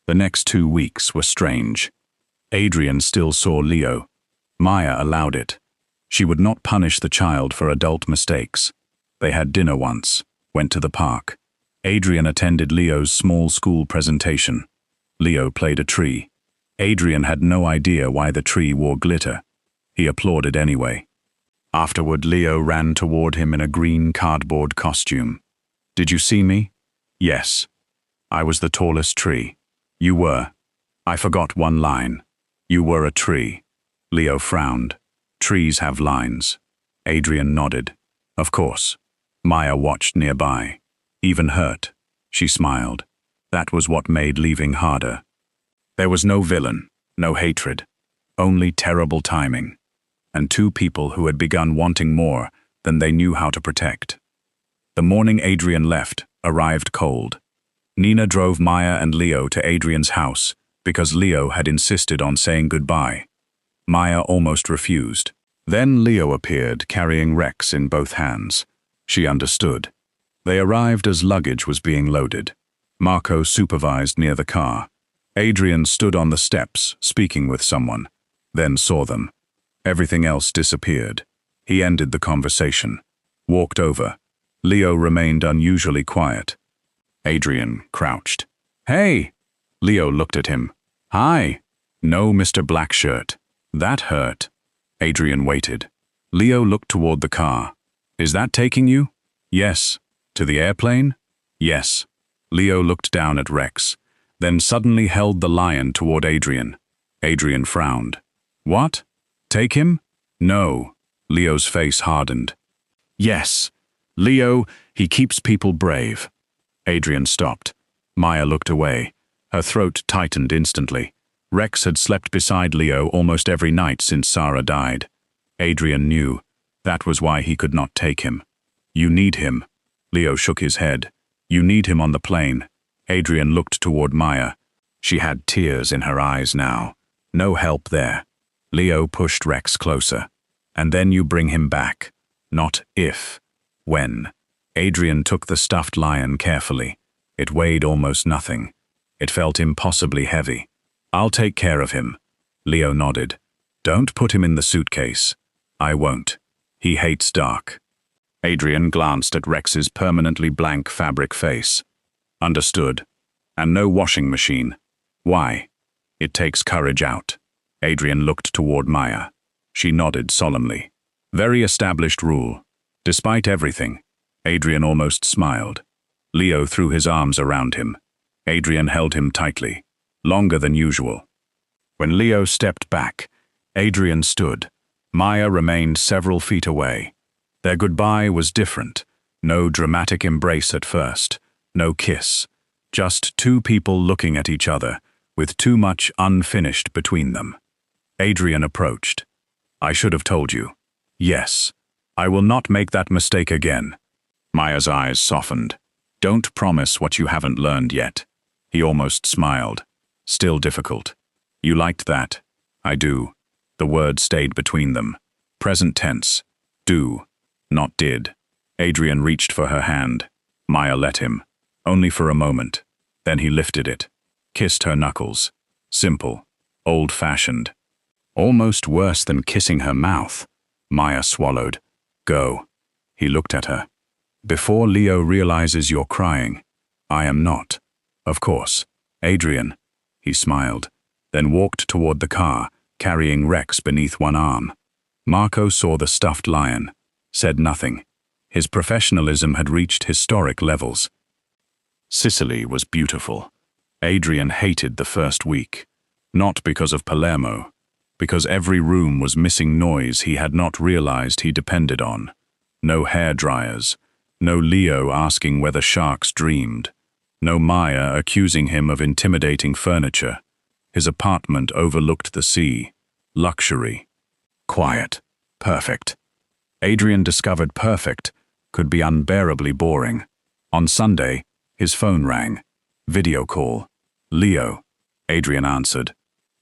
The next 2 weeks were strange. Adrian still saw Leo. Maya allowed it. She would not punish the child for adult mistakes. They had dinner once, went to the park. Adrian attended Leo's small school presentation. Leo played a tree. Adrian had no idea why the tree wore glitter. He applauded anyway. Afterward, Leo ran toward him in a green cardboard costume. "Did you see me?" "Yes. I was the tallest tree." "You were." "I forgot one line." "You were a tree." Leo frowned. "Trees have lines." Adrian nodded. "Of course." Maya watched nearby. Even hurt, she smiled. That was what made leaving harder. There was no villain, no hatred, only terrible timing, and 2 people who had begun wanting more than they knew how to protect. The morning Adrian left arrived cold. Nina drove Maya and Leo to Adrian's house because Leo had insisted on saying goodbye. Maya almost refused. Then Leo appeared, carrying Rex in both hands. She understood. They arrived as luggage was being loaded. Marco supervised near the car. Adrian stood on the steps, speaking with someone, then saw them. Everything else disappeared. He ended the conversation, walked over. Leo remained unusually quiet. Adrian crouched. "Hey!" Leo looked at him. "Hi." "No, Mr. Blackshirt." That hurt. Adrian waited. Leo looked toward the car. "Is that taking you?" "Yes." "To the airplane?" "Yes." Leo looked down at Rex, then suddenly held the lion toward Adrian. Adrian frowned. "What? Take him?" "No." Leo's face hardened. "Yes. Leo, he keeps people brave." Adrian stopped. Maya looked away. Her throat tightened instantly. Rex had slept beside Leo almost every night since Sarah died. Adrian knew. That was why he could not take him. "You need him." Leo shook his head. "You need him on the plane." Adrian looked toward Maya. She had tears in her eyes now. No help there. Leo pushed Rex closer. "And then you bring him back. Not if. When." Adrian took the stuffed lion carefully. It weighed almost nothing. It felt impossibly heavy. "I'll take care of him." Leo nodded. "Don't put him in the suitcase." "I won't. He hates dark." Adrian glanced at Rex's permanently blank fabric face. "Understood. And no washing machine. Why?" It takes courage out. Adrian looked toward Maya. She nodded solemnly. Very established rule. Despite everything, Adrian almost smiled. Leo threw his arms around him. Adrian held him tightly, longer than usual. When Leo stepped back, Adrian stood. Maya remained several feet away. Their goodbye was different. No dramatic embrace at first. No kiss. Just two people looking at each other, with too much unfinished between them. Adrian approached. I should have told you. Yes. I will not make that mistake again. Maya's eyes softened. Don't promise what you haven't learned yet. He almost smiled. Still difficult. You liked that. I do. The word stayed between them. Present tense. Do. Not did. Adrian reached for her hand. Maya let him. Only for a moment. Then he lifted it. Kissed her knuckles. Simple. Old-fashioned. Almost worse than kissing her mouth. Maya swallowed. Go. He looked at her. Before Leo realizes you're crying. I am not. Of course. Adrian. He smiled. Then walked toward the car, carrying Rex beneath one arm. Marco saw the stuffed lion. Said nothing. His professionalism had reached historic levels. Sicily was beautiful. Adrian hated the first week. Not because of Palermo. Because every room was missing noise he had not realized he depended on. No hair dryers. No Leo asking whether sharks dreamed. No Maya accusing him of intimidating furniture. His apartment overlooked the sea. Luxury. Quiet. Perfect. Adrian discovered perfect could be unbearably boring. On Sunday, his phone rang. Video call. Leo. Adrian answered.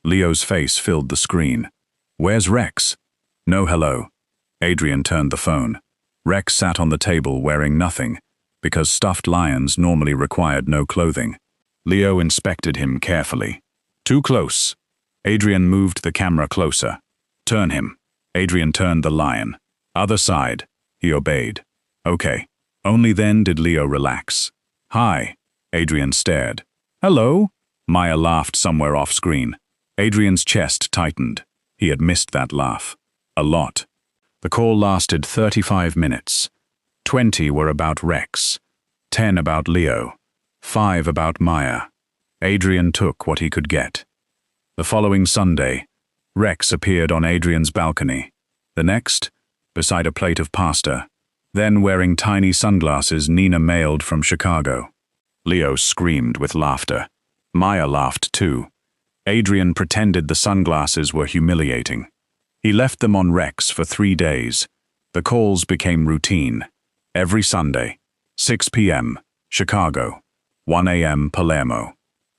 Leo's face filled the screen. Where's Rex? No hello. Adrian turned the phone. Rex sat on the table wearing nothing, because stuffed lions normally required no clothing. Leo inspected him carefully. Too close. Adrian moved the camera closer. Turn him. Adrian turned the lion. Other side. He obeyed. Okay. Only then did Leo relax. Hi. Adrian stared. Hello? Maya laughed somewhere off screen. Adrian's chest tightened. He had missed that laugh. A lot. The call lasted 35 minutes. 20 were about Rex. 10 about Leo. 5 about Maya. Adrian took what he could get. The following Sunday, Rex appeared on Adrian's balcony. The next, beside a plate of pasta. Then wearing tiny sunglasses Nina mailed from Chicago. Leo screamed with laughter. Maya laughed too. Adrian pretended the sunglasses were humiliating. He left them on Rex for 3 days. The calls became routine. Every Sunday, 6 p.m., Chicago, 1 a.m., Palermo.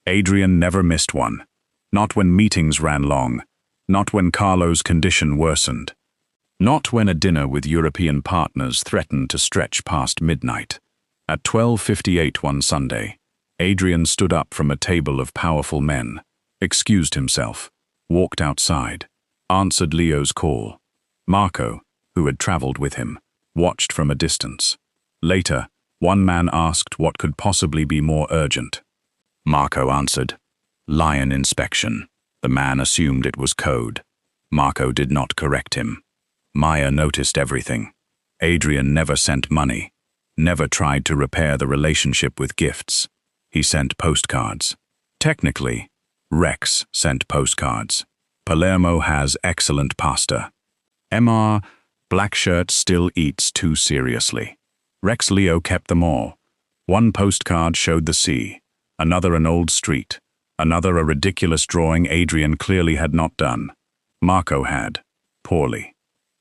Adrian never missed one. Not when meetings ran long. Not when Carlo's condition worsened. Not when a dinner with European partners threatened to stretch past midnight. At 12:58 one Sunday, Adrian stood up from a table of powerful men, excused himself, walked outside, answered Leo's call. Marco, who had traveled with him, watched from a distance. Later, one man asked what could possibly be more urgent. Marco answered, "Lion inspection." The man assumed it was code. Marco did not correct him. Maya noticed everything. Adrian never sent money, never tried to repair the relationship with gifts. He sent postcards. Technically, Rex sent postcards. Palermo has excellent pasta. Mr. Blackshirt still eats too seriously. Rex Leo kept them all. One postcard showed the sea, another an old street, another a ridiculous drawing Adrian clearly had not done. Marco had. Poorly.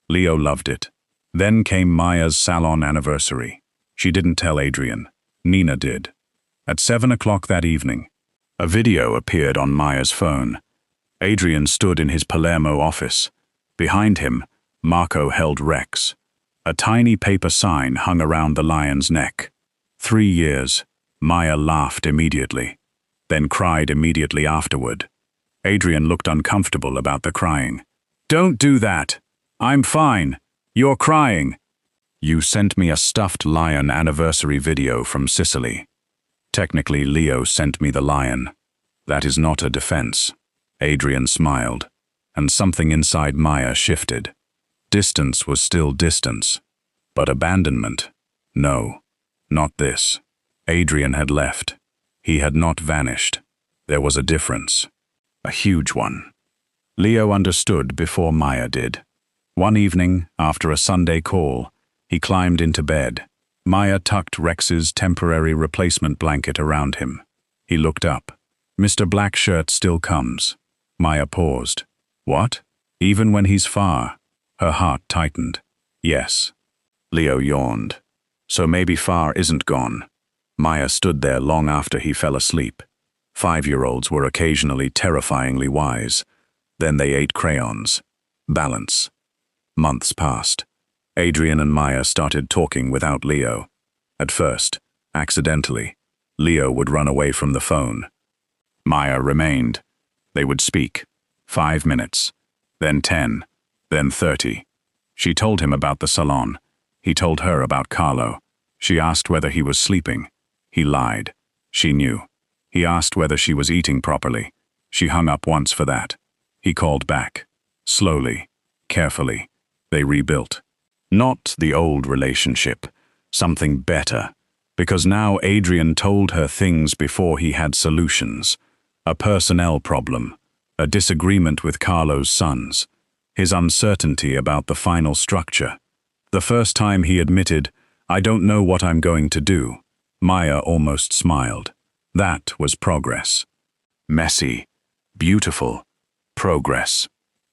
Leo loved it. Then came Maya's salon anniversary. She didn't tell Adrian. Nina did. At 7 o'clock that evening, a video appeared on Maya's phone. Adrian stood in his Palermo office. Behind him, Marco held Rex. A tiny paper sign hung around the lion's neck. 3 years. Maya laughed immediately, then cried immediately afterward. Adrian looked uncomfortable about the crying. "Don't do that. I'm fine. You're crying." "You sent me a stuffed lion anniversary video from Sicily. Technically, Leo sent me the lion. That is not a defense." Adrian smiled, and something inside Maya shifted. Distance was still distance, but abandonment? No, not this. Adrian had left. He had not vanished. There was a difference. A huge one. Leo understood before Maya did. One evening, after a Sunday call, he climbed into bed. Maya tucked Rex's temporary replacement blanket around him. He looked up. "Mr. Blackshirt still comes." Maya paused. "What? Even when he's far?" Her heart tightened. "Yes." Leo yawned. "So maybe far isn't gone." Maya stood there long after he fell asleep. 5-year-olds were occasionally terrifyingly wise. Then they ate crayons. Balance. Months passed. Adrian and Maya started talking without Leo. At first, accidentally, Leo would run away from the phone. Maya remained. They would speak. 5 minutes, then 10, then 30. She told him about the salon. He told her about Carlo. She asked whether he was sleeping. He lied. She knew. He asked whether she was eating properly. She hung up once for that. He called back. Slowly, carefully, they rebuilt. Not the old relationship, something better. Because now Adrian told her things before he had solutions. A personnel problem, a disagreement with Carlo's sons, his uncertainty about the final structure. The first time he admitted, "I don't know what I'm going to do," Maya almost smiled. That was progress. Messy, beautiful, progress.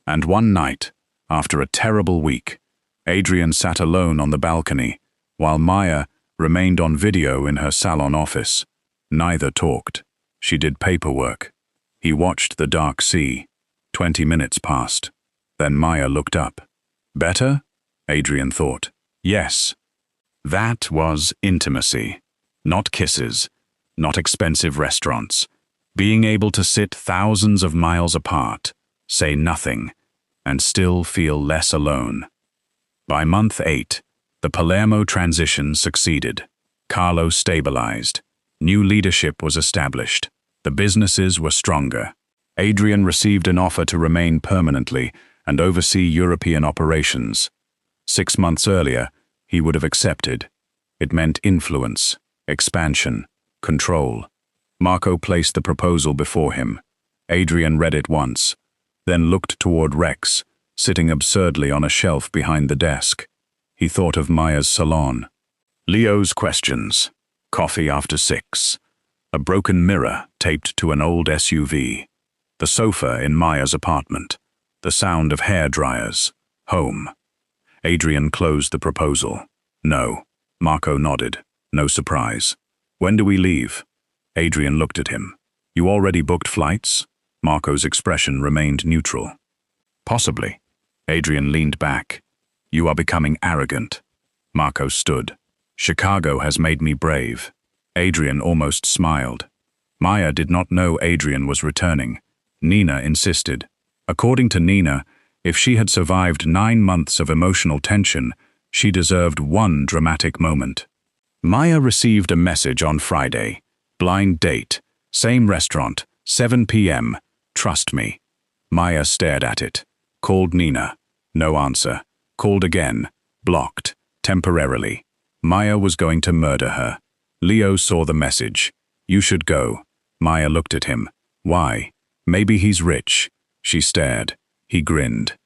And one night, after a terrible week, Adrian sat alone on the balcony, while Maya remained on video in her salon office. Neither talked. She did paperwork. He watched the dark sea. 20 minutes passed. Then Maya looked up. Better? Adrian thought. Yes. That was intimacy. Not kisses. Not expensive restaurants. Being able to sit thousands of miles apart, say nothing, and still feel less alone. By month 8, the Palermo transition succeeded. Carlo stabilized. New leadership was established. The businesses were stronger. Adrian received an offer to remain permanently and oversee European operations. 6 months earlier, he would have accepted. It meant influence, expansion, control. Marco placed the proposal before him. Adrian read it once, then looked toward Rex, sitting absurdly on a shelf behind the desk. He thought of Maya's salon. Leo's questions. Coffee after 6. A broken mirror taped to an old SUV. The sofa in Maya's apartment. The sound of hair dryers. Home. Adrian closed the proposal. No. Marco nodded. No surprise. When do we leave? Adrian looked at him. You already booked flights? Marco's expression remained neutral. Possibly. Adrian leaned back. You are becoming arrogant. Marco stood. Chicago has made me brave. Adrian almost smiled. Maya did not know Adrian was returning. Nina insisted. According to Nina, if she had survived 9 months of emotional tension, she deserved one dramatic moment. Maya received a message on Friday. Blind date. Same restaurant. 7 p.m. Trust me. Maya stared at it. Called Nina. No answer. Called again. Blocked. Temporarily. Maya was going to murder her. Leo saw the message. You should go. Maya looked at him. Why? Maybe he's rich. She stared. He grinned.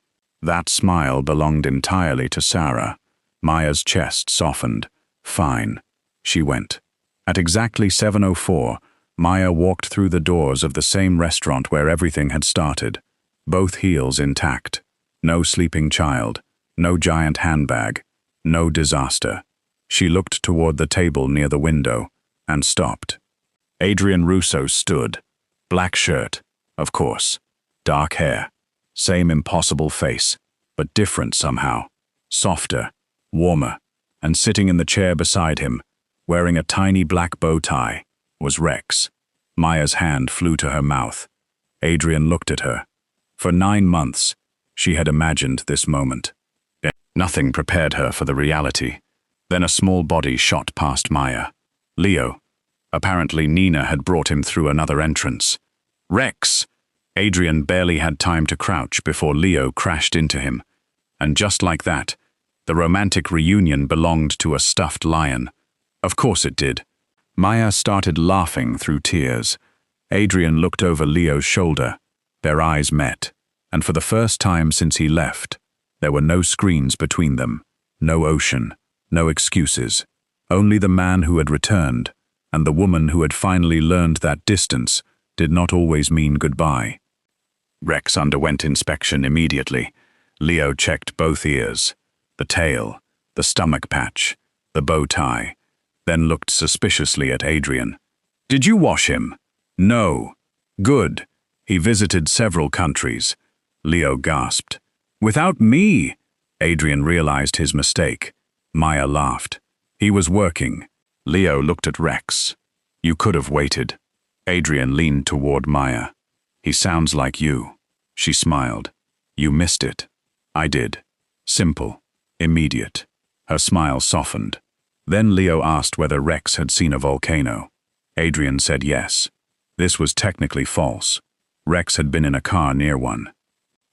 That smile belonged entirely to Sarah. Maya's chest softened. Fine. She went. At exactly 7:04, Maya walked through the doors of the same restaurant where everything had started. Both heels intact. No sleeping child. No giant handbag. No disaster. She looked toward the table near the window and stopped. Adrian Russo stood. Black shirt, of course. Dark hair. Same impossible face, but different somehow. Softer, warmer, and sitting in the chair beside him, wearing a tiny black bow tie, was Rex. Maya's hand flew to her mouth. Adrian looked at her. For 9 months, she had imagined this moment. Nothing prepared her for the reality. Then a small body shot past Maya. Leo. Apparently Nina had brought him through another entrance. Rex! Adrian barely had time to crouch before Leo crashed into him. And just like that, the romantic reunion belonged to a stuffed lion. Of course it did. Maya started laughing through tears. Adrian looked over Leo's shoulder. Their eyes met, and for the first time since he left, there were no screens between them, no ocean, no excuses. Only the man who had returned, and the woman who had finally learned that distance did not always mean goodbye. Rex underwent inspection immediately. Leo checked both ears, the tail, the stomach patch, the bow tie, then looked suspiciously at Adrian. "Did you wash him?" "No." "Good. He visited several countries." Leo gasped. "Without me?" Adrian realized his mistake. Maya laughed. "He was working." Leo looked at Rex. "You could have waited." Adrian leaned toward Maya. "He sounds like you." She smiled. "You missed it." "I did. Simple. Immediate." Her smile softened. Then Leo asked whether Rex had seen a volcano. Adrian said yes. This was technically false. Rex had been in a car near one.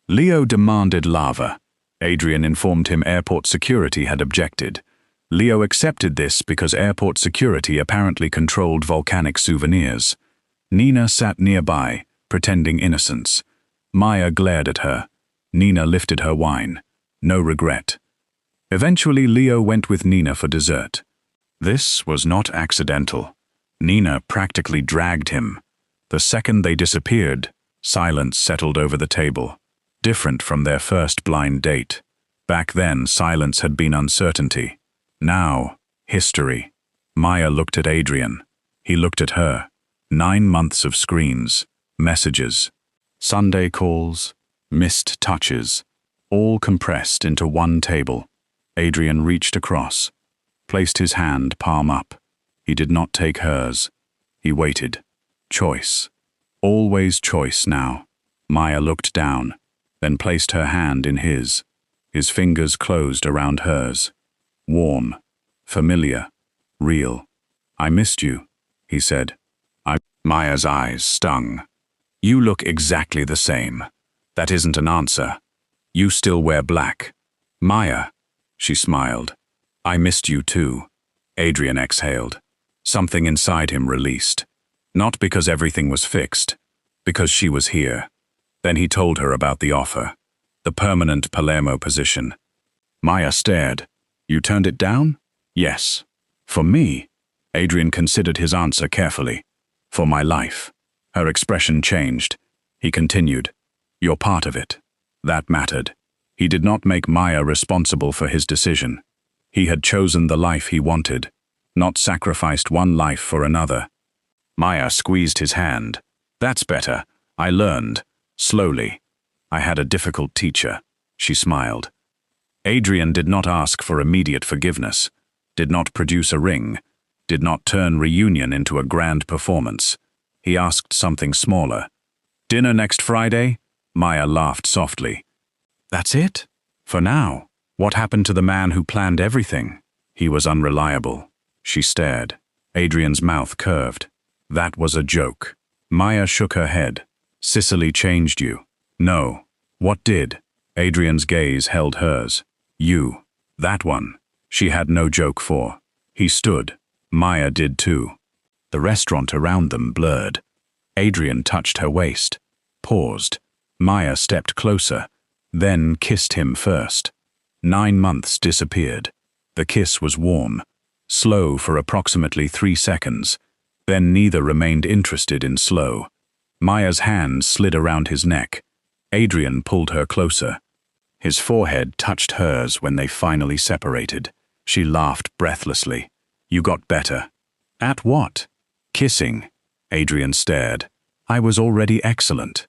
Leo demanded lava. Adrian informed him airport security had objected. Leo accepted this because airport security apparently controlled volcanic souvenirs. Nina sat nearby, pretending innocence. Maya glared at her. Nina lifted her wine. No regret. Eventually, Leo went with Nina for dessert. This was not accidental. Nina practically dragged him. The second they disappeared, silence settled over the table, different from their first blind date. Back then, silence had been uncertainty. Now, history. Maya looked at Adrian. He looked at her. 9 months of screens, messages, Sunday calls, missed touches, all compressed into one table. Adrian reached across, placed his hand palm up. He did not take hers. He waited. Choice. Always choice now. Maya looked down, then placed her hand in his. His fingers closed around hers. Warm, familiar, real. "I missed you," he said. Maya's eyes stung. "You look exactly the same. That isn't an answer. You still wear black." "Maya," she smiled. "I missed you too." Adrian exhaled. Something inside him released. Not because everything was fixed, because she was here. Then he told her about the offer, the permanent Palermo position. Maya stared. "You turned it down?" "Yes." "For me?" Adrian considered his answer carefully. "For my life." Her expression changed. He continued. "You're part of it." That mattered. He did not make Maya responsible for his decision. He had chosen the life he wanted, not sacrificed one life for another. Maya squeezed his hand. "That's better. I learned. Slowly. I had a difficult teacher." She smiled. Adrian did not ask for immediate forgiveness, did not produce a ring, did not turn reunion into a grand performance. He asked something smaller. "Dinner next Friday?" Maya laughed softly. "That's it? For now. What happened to the man who planned everything?" "He was unreliable." She stared. Adrian's mouth curved. "That was a joke." Maya shook her head. "Sicily changed you." "No." "What did?" Adrian's gaze held hers. "You. That one." She had no joke for. He stood. Maya did too. The restaurant around them blurred. Adrian touched her waist. Paused. Maya stepped closer, then kissed him first. 9 months disappeared. The kiss was warm, slow for approximately 3 seconds. Then neither remained interested in slow. Maya's hand slid around his neck. Adrian pulled her closer. His forehead touched hers when they finally separated. She laughed breathlessly. "You got better." "At what?" "Kissing." Adrian stared. "I was already excellent."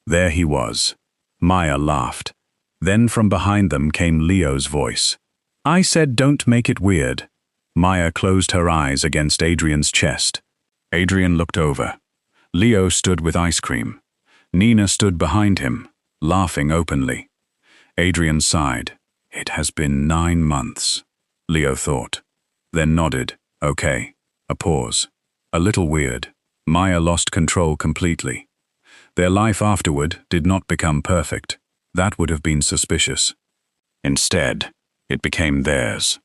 There he was. Maya laughed. Then from behind them came Leo's voice. "I said don't make it weird." Maya closed her eyes against Adrian's chest. Adrian looked over. Leo stood with ice cream. Nina stood behind him, laughing openly. Adrian sighed. "It has been 9 months," Leo thought. Then nodded. "Okay." A pause. A little weird. Maya lost control completely. Their life afterward did not become perfect. That would have been suspicious. Instead, it became theirs.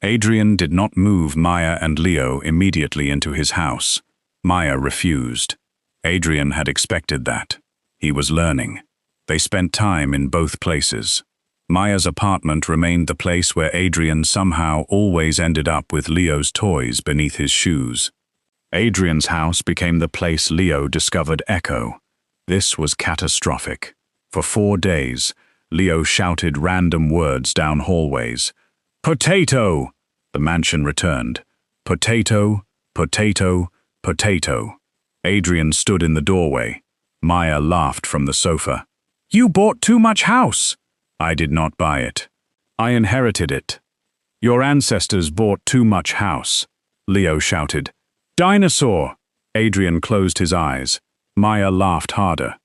Adrian did not move Maya and Leo immediately into his house. Maya refused. Adrian had expected that. He was learning. They spent time in both places. Maya's apartment remained the place where Adrian somehow always ended up with Leo's toys beneath his shoes. Adrian's house became the place Leo discovered Echo. This was catastrophic. For 4 days, Leo shouted random words down hallways. "Potato!" The mansion returned. "Potato, potato, potato." Adrian stood in the doorway. Maya laughed from the sofa. "You bought too much house." "I did not buy it. I inherited it." "Your ancestors bought too much house," Leo shouted. "Dinosaur!" Adrian closed his eyes. Maya laughed harder.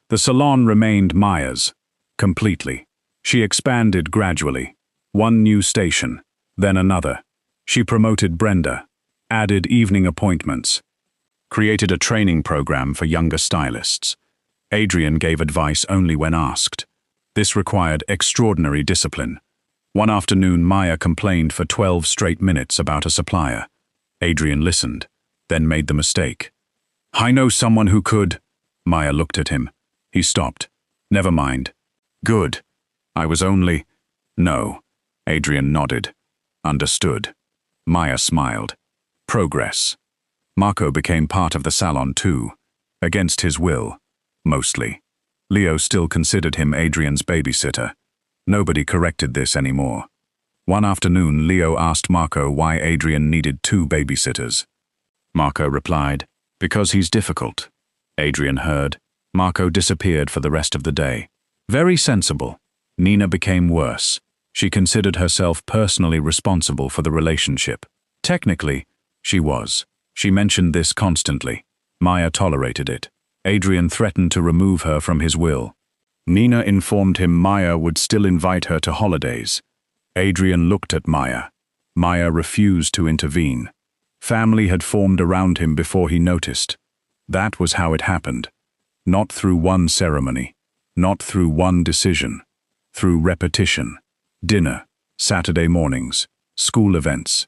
The salon remained Maya's. Completely. She expanded gradually. One new station, then another. She promoted Brenda, added evening appointments, created a training program for younger stylists. Adrian gave advice only when asked. This required extraordinary discipline. One afternoon, Maya complained for 12 straight minutes about a supplier. Adrian listened, then made the mistake. "I know someone who could." Maya looked at him. He stopped. "Never mind." "Good. I was only—" "No." Adrian nodded. "Understood." Maya smiled. Progress. Marco became part of the salon too. Against his will. Mostly. Leo still considered him Adrian's babysitter. Nobody corrected this anymore. One afternoon, Leo asked Marco why Adrian needed 2 babysitters. Marco replied, "Because he's difficult." Adrian heard. Marco disappeared for the rest of the day. Very sensible. Nina became worse. She considered herself personally responsible for the relationship. Technically, she was. She mentioned this constantly. Maya tolerated it. Adrian threatened to remove her from his will. Nina informed him Maya would still invite her to holidays. Adrian looked at Maya. Maya refused to intervene. Family had formed around him before he noticed. That was how it happened. Not through one ceremony. Not through one decision. Through repetition. Dinner, Saturday mornings, school events,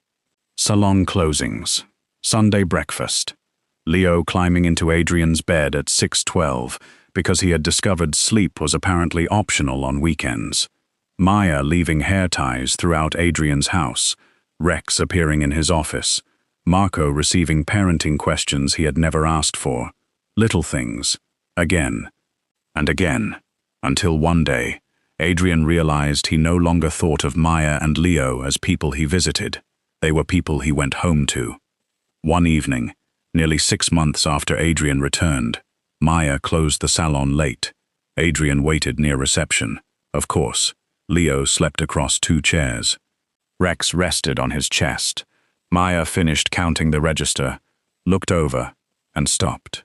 salon closings, Sunday breakfast. Leo climbing into Adrian's bed at 6:12 because he had discovered sleep was apparently optional on weekends. Maya leaving hair ties throughout Adrian's house. Rex appearing in his office. Marco receiving parenting questions he had never asked for. Little things. Again. And again. Until one day, Adrian realized he no longer thought of Maya and Leo as people he visited. They were people he went home to. One evening, nearly 6 months after Adrian returned, Maya closed the salon late. Adrian waited near reception. Of course, Leo slept across 2 chairs. Rex rested on his chest. Maya finished counting the register, looked over, and stopped.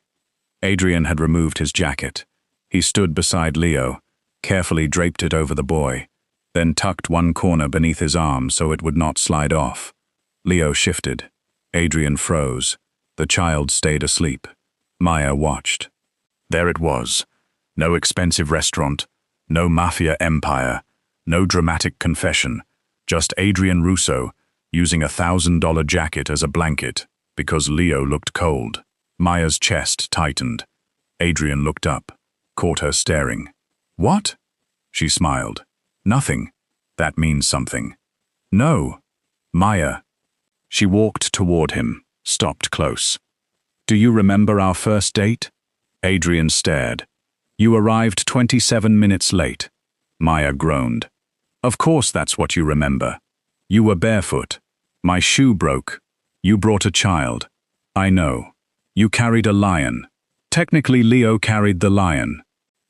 Adrian had removed his jacket. He stood beside Leo, carefully draped it over the boy, then tucked one corner beneath his arm so it would not slide off. Leo shifted. Adrian froze. The child stayed asleep. Maya watched. There it was. No expensive restaurant, no Mafia empire, no dramatic confession, just Adrian Russo using a $1,000 jacket as a blanket because Leo looked cold. Maya's chest tightened. Adrian looked up, caught her staring. "What?" She smiled. "Nothing. That means something." "No." "Maya." She walked toward him, stopped close. "Do you remember our first date?" Adrian stared. "You arrived 27 minutes late." Maya groaned. "Of course that's what you remember. You were barefoot. My shoe broke. You brought a child. I know. You carried a lion. Technically, Leo carried the lion."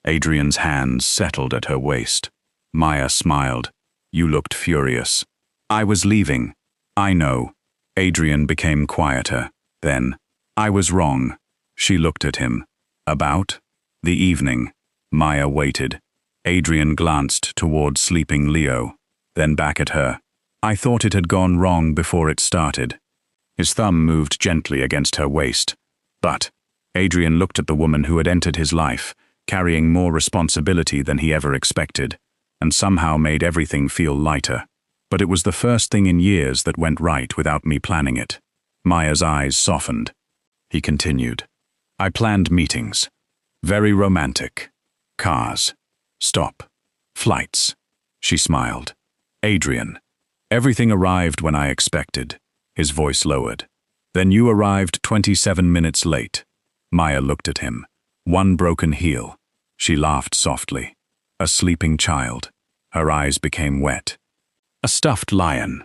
Adrian's hands settled at her waist. Maya smiled. "You looked furious." "I was leaving." "I know." Adrian became quieter. Then, "I was wrong." She looked at him. "About?" "The evening." Maya waited. Adrian glanced toward sleeping Leo, then back at her. "I thought it had gone wrong before it started." His thumb moved gently against her waist. "But," Adrian looked at the woman who had entered his life, carrying more responsibility than he ever expected, and somehow made everything feel lighter. But it was the first thing in years that went right without me planning it. Maya's eyes softened. He continued. I planned meetings. Very romantic. Cars. Stop. Flights. She smiled. Adrian. Everything arrived when I expected. His voice lowered. Then you arrived 27 minutes late. Maya looked at him. One broken heel. She laughed softly. A sleeping child. Her eyes became wet. A stuffed lion.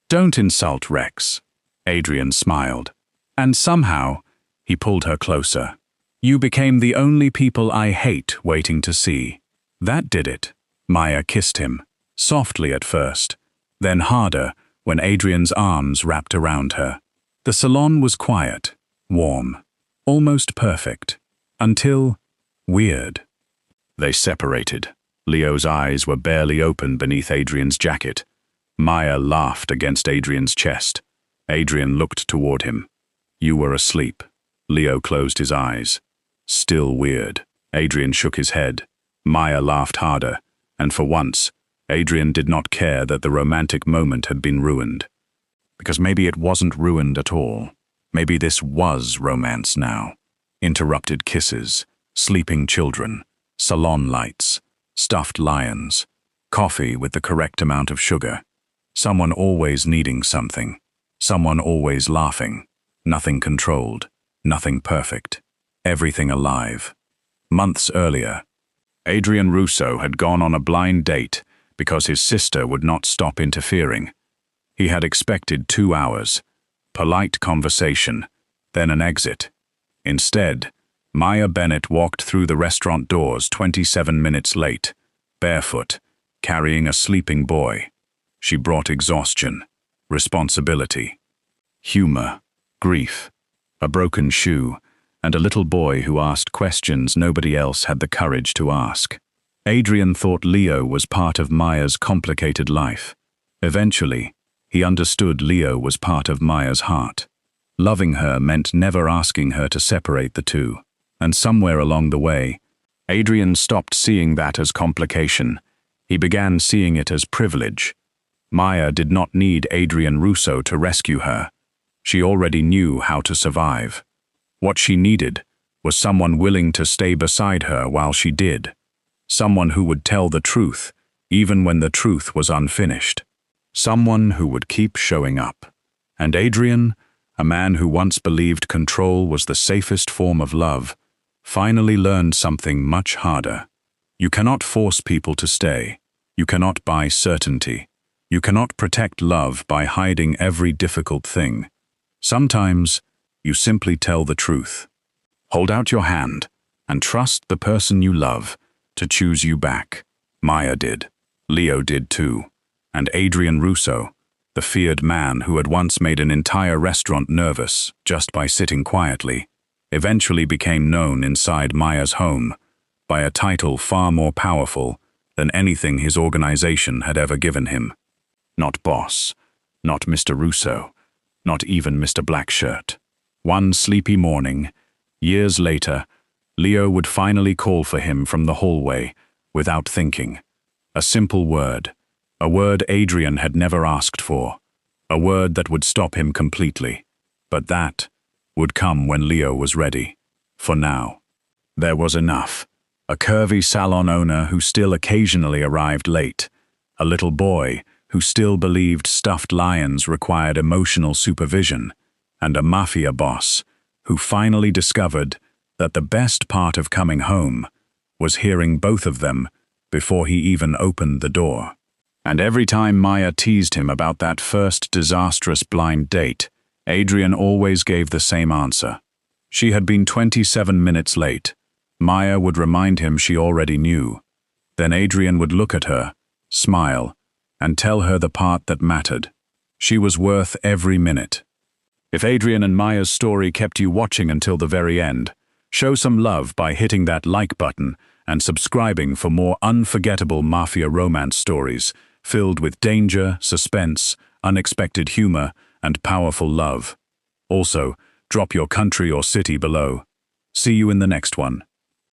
Don't insult Rex. Adrian smiled. And somehow, he pulled her closer. You became the only people I hate waiting to see. That did it. Maya kissed him, softly at first, then harder when Adrian's arms wrapped around her. The salon was quiet, warm, almost perfect, until weird. They separated. Leo's eyes were barely open beneath Adrian's jacket. Maya laughed against Adrian's chest. Adrian looked toward him. You were asleep. Leo closed his eyes. Still weird. Adrian shook his head. Maya laughed harder, and for once, Adrian did not care that the romantic moment had been ruined. Because maybe it wasn't ruined at all. Maybe this was romance now. Interrupted kisses, sleeping children, salon lights, stuffed lions, coffee with the correct amount of sugar, someone always needing something, someone always laughing, nothing controlled, nothing perfect, everything alive. Months earlier, Adrian Russo had gone on a blind date because his sister would not stop interfering. He had expected 2 hours, polite conversation, then an exit. Instead, Maya Bennett walked through the restaurant doors 27 minutes late, barefoot, carrying a sleeping boy. She brought exhaustion, responsibility, humor, grief, a broken shoe, and a little boy who asked questions nobody else had the courage to ask. Adrian thought Leo was part of Maya's complicated life. Eventually, he understood Leo was part of Maya's heart. Loving her meant never asking her to separate the two. And somewhere along the way, Adrian stopped seeing that as complication. He began seeing it as privilege. Maya did not need Adrian Russo to rescue her. She already knew how to survive. What she needed was someone willing to stay beside her while she did. Someone who would tell the truth, even when the truth was unfinished. Someone who would keep showing up. And Adrian, a man who once believed control was the safest form of love, finally learned something much harder. You cannot force people to stay. You cannot buy certainty. You cannot protect love by hiding every difficult thing. Sometimes, you simply tell the truth. Hold out your hand and trust the person you love to choose you back. Maya did. Leo did too. And Adrian Russo, the feared man who had once made an entire restaurant nervous just by sitting quietly, eventually became known inside Maya's home by a title far more powerful than anything his organization had ever given him. Not boss, not Mr. Russo, not even Mr. Blackshirt. One sleepy morning, years later, Leo would finally call for him from the hallway, without thinking. A simple word, a word Adrian had never asked for, a word that would stop him completely. But that would come when Leo was ready. For now, there was enough. A curvy salon owner who still occasionally arrived late, a little boy who still believed stuffed lions required emotional supervision, and a Mafia boss who finally discovered that the best part of coming home was hearing both of them before he even opened the door. And every time Maya teased him about that first disastrous blind date, Adrian always gave the same answer. She had been 27 minutes late. Maya would remind him she already knew. Then Adrian would look at her, smile, and tell her the part that mattered. She was worth every minute. If Adrian and Maya's story kept you watching until the very end, show some love by hitting that like button and subscribing for more unforgettable Mafia romance stories filled with danger, suspense, unexpected humor, and powerful love. Also, drop your country or city below. See you in the next one.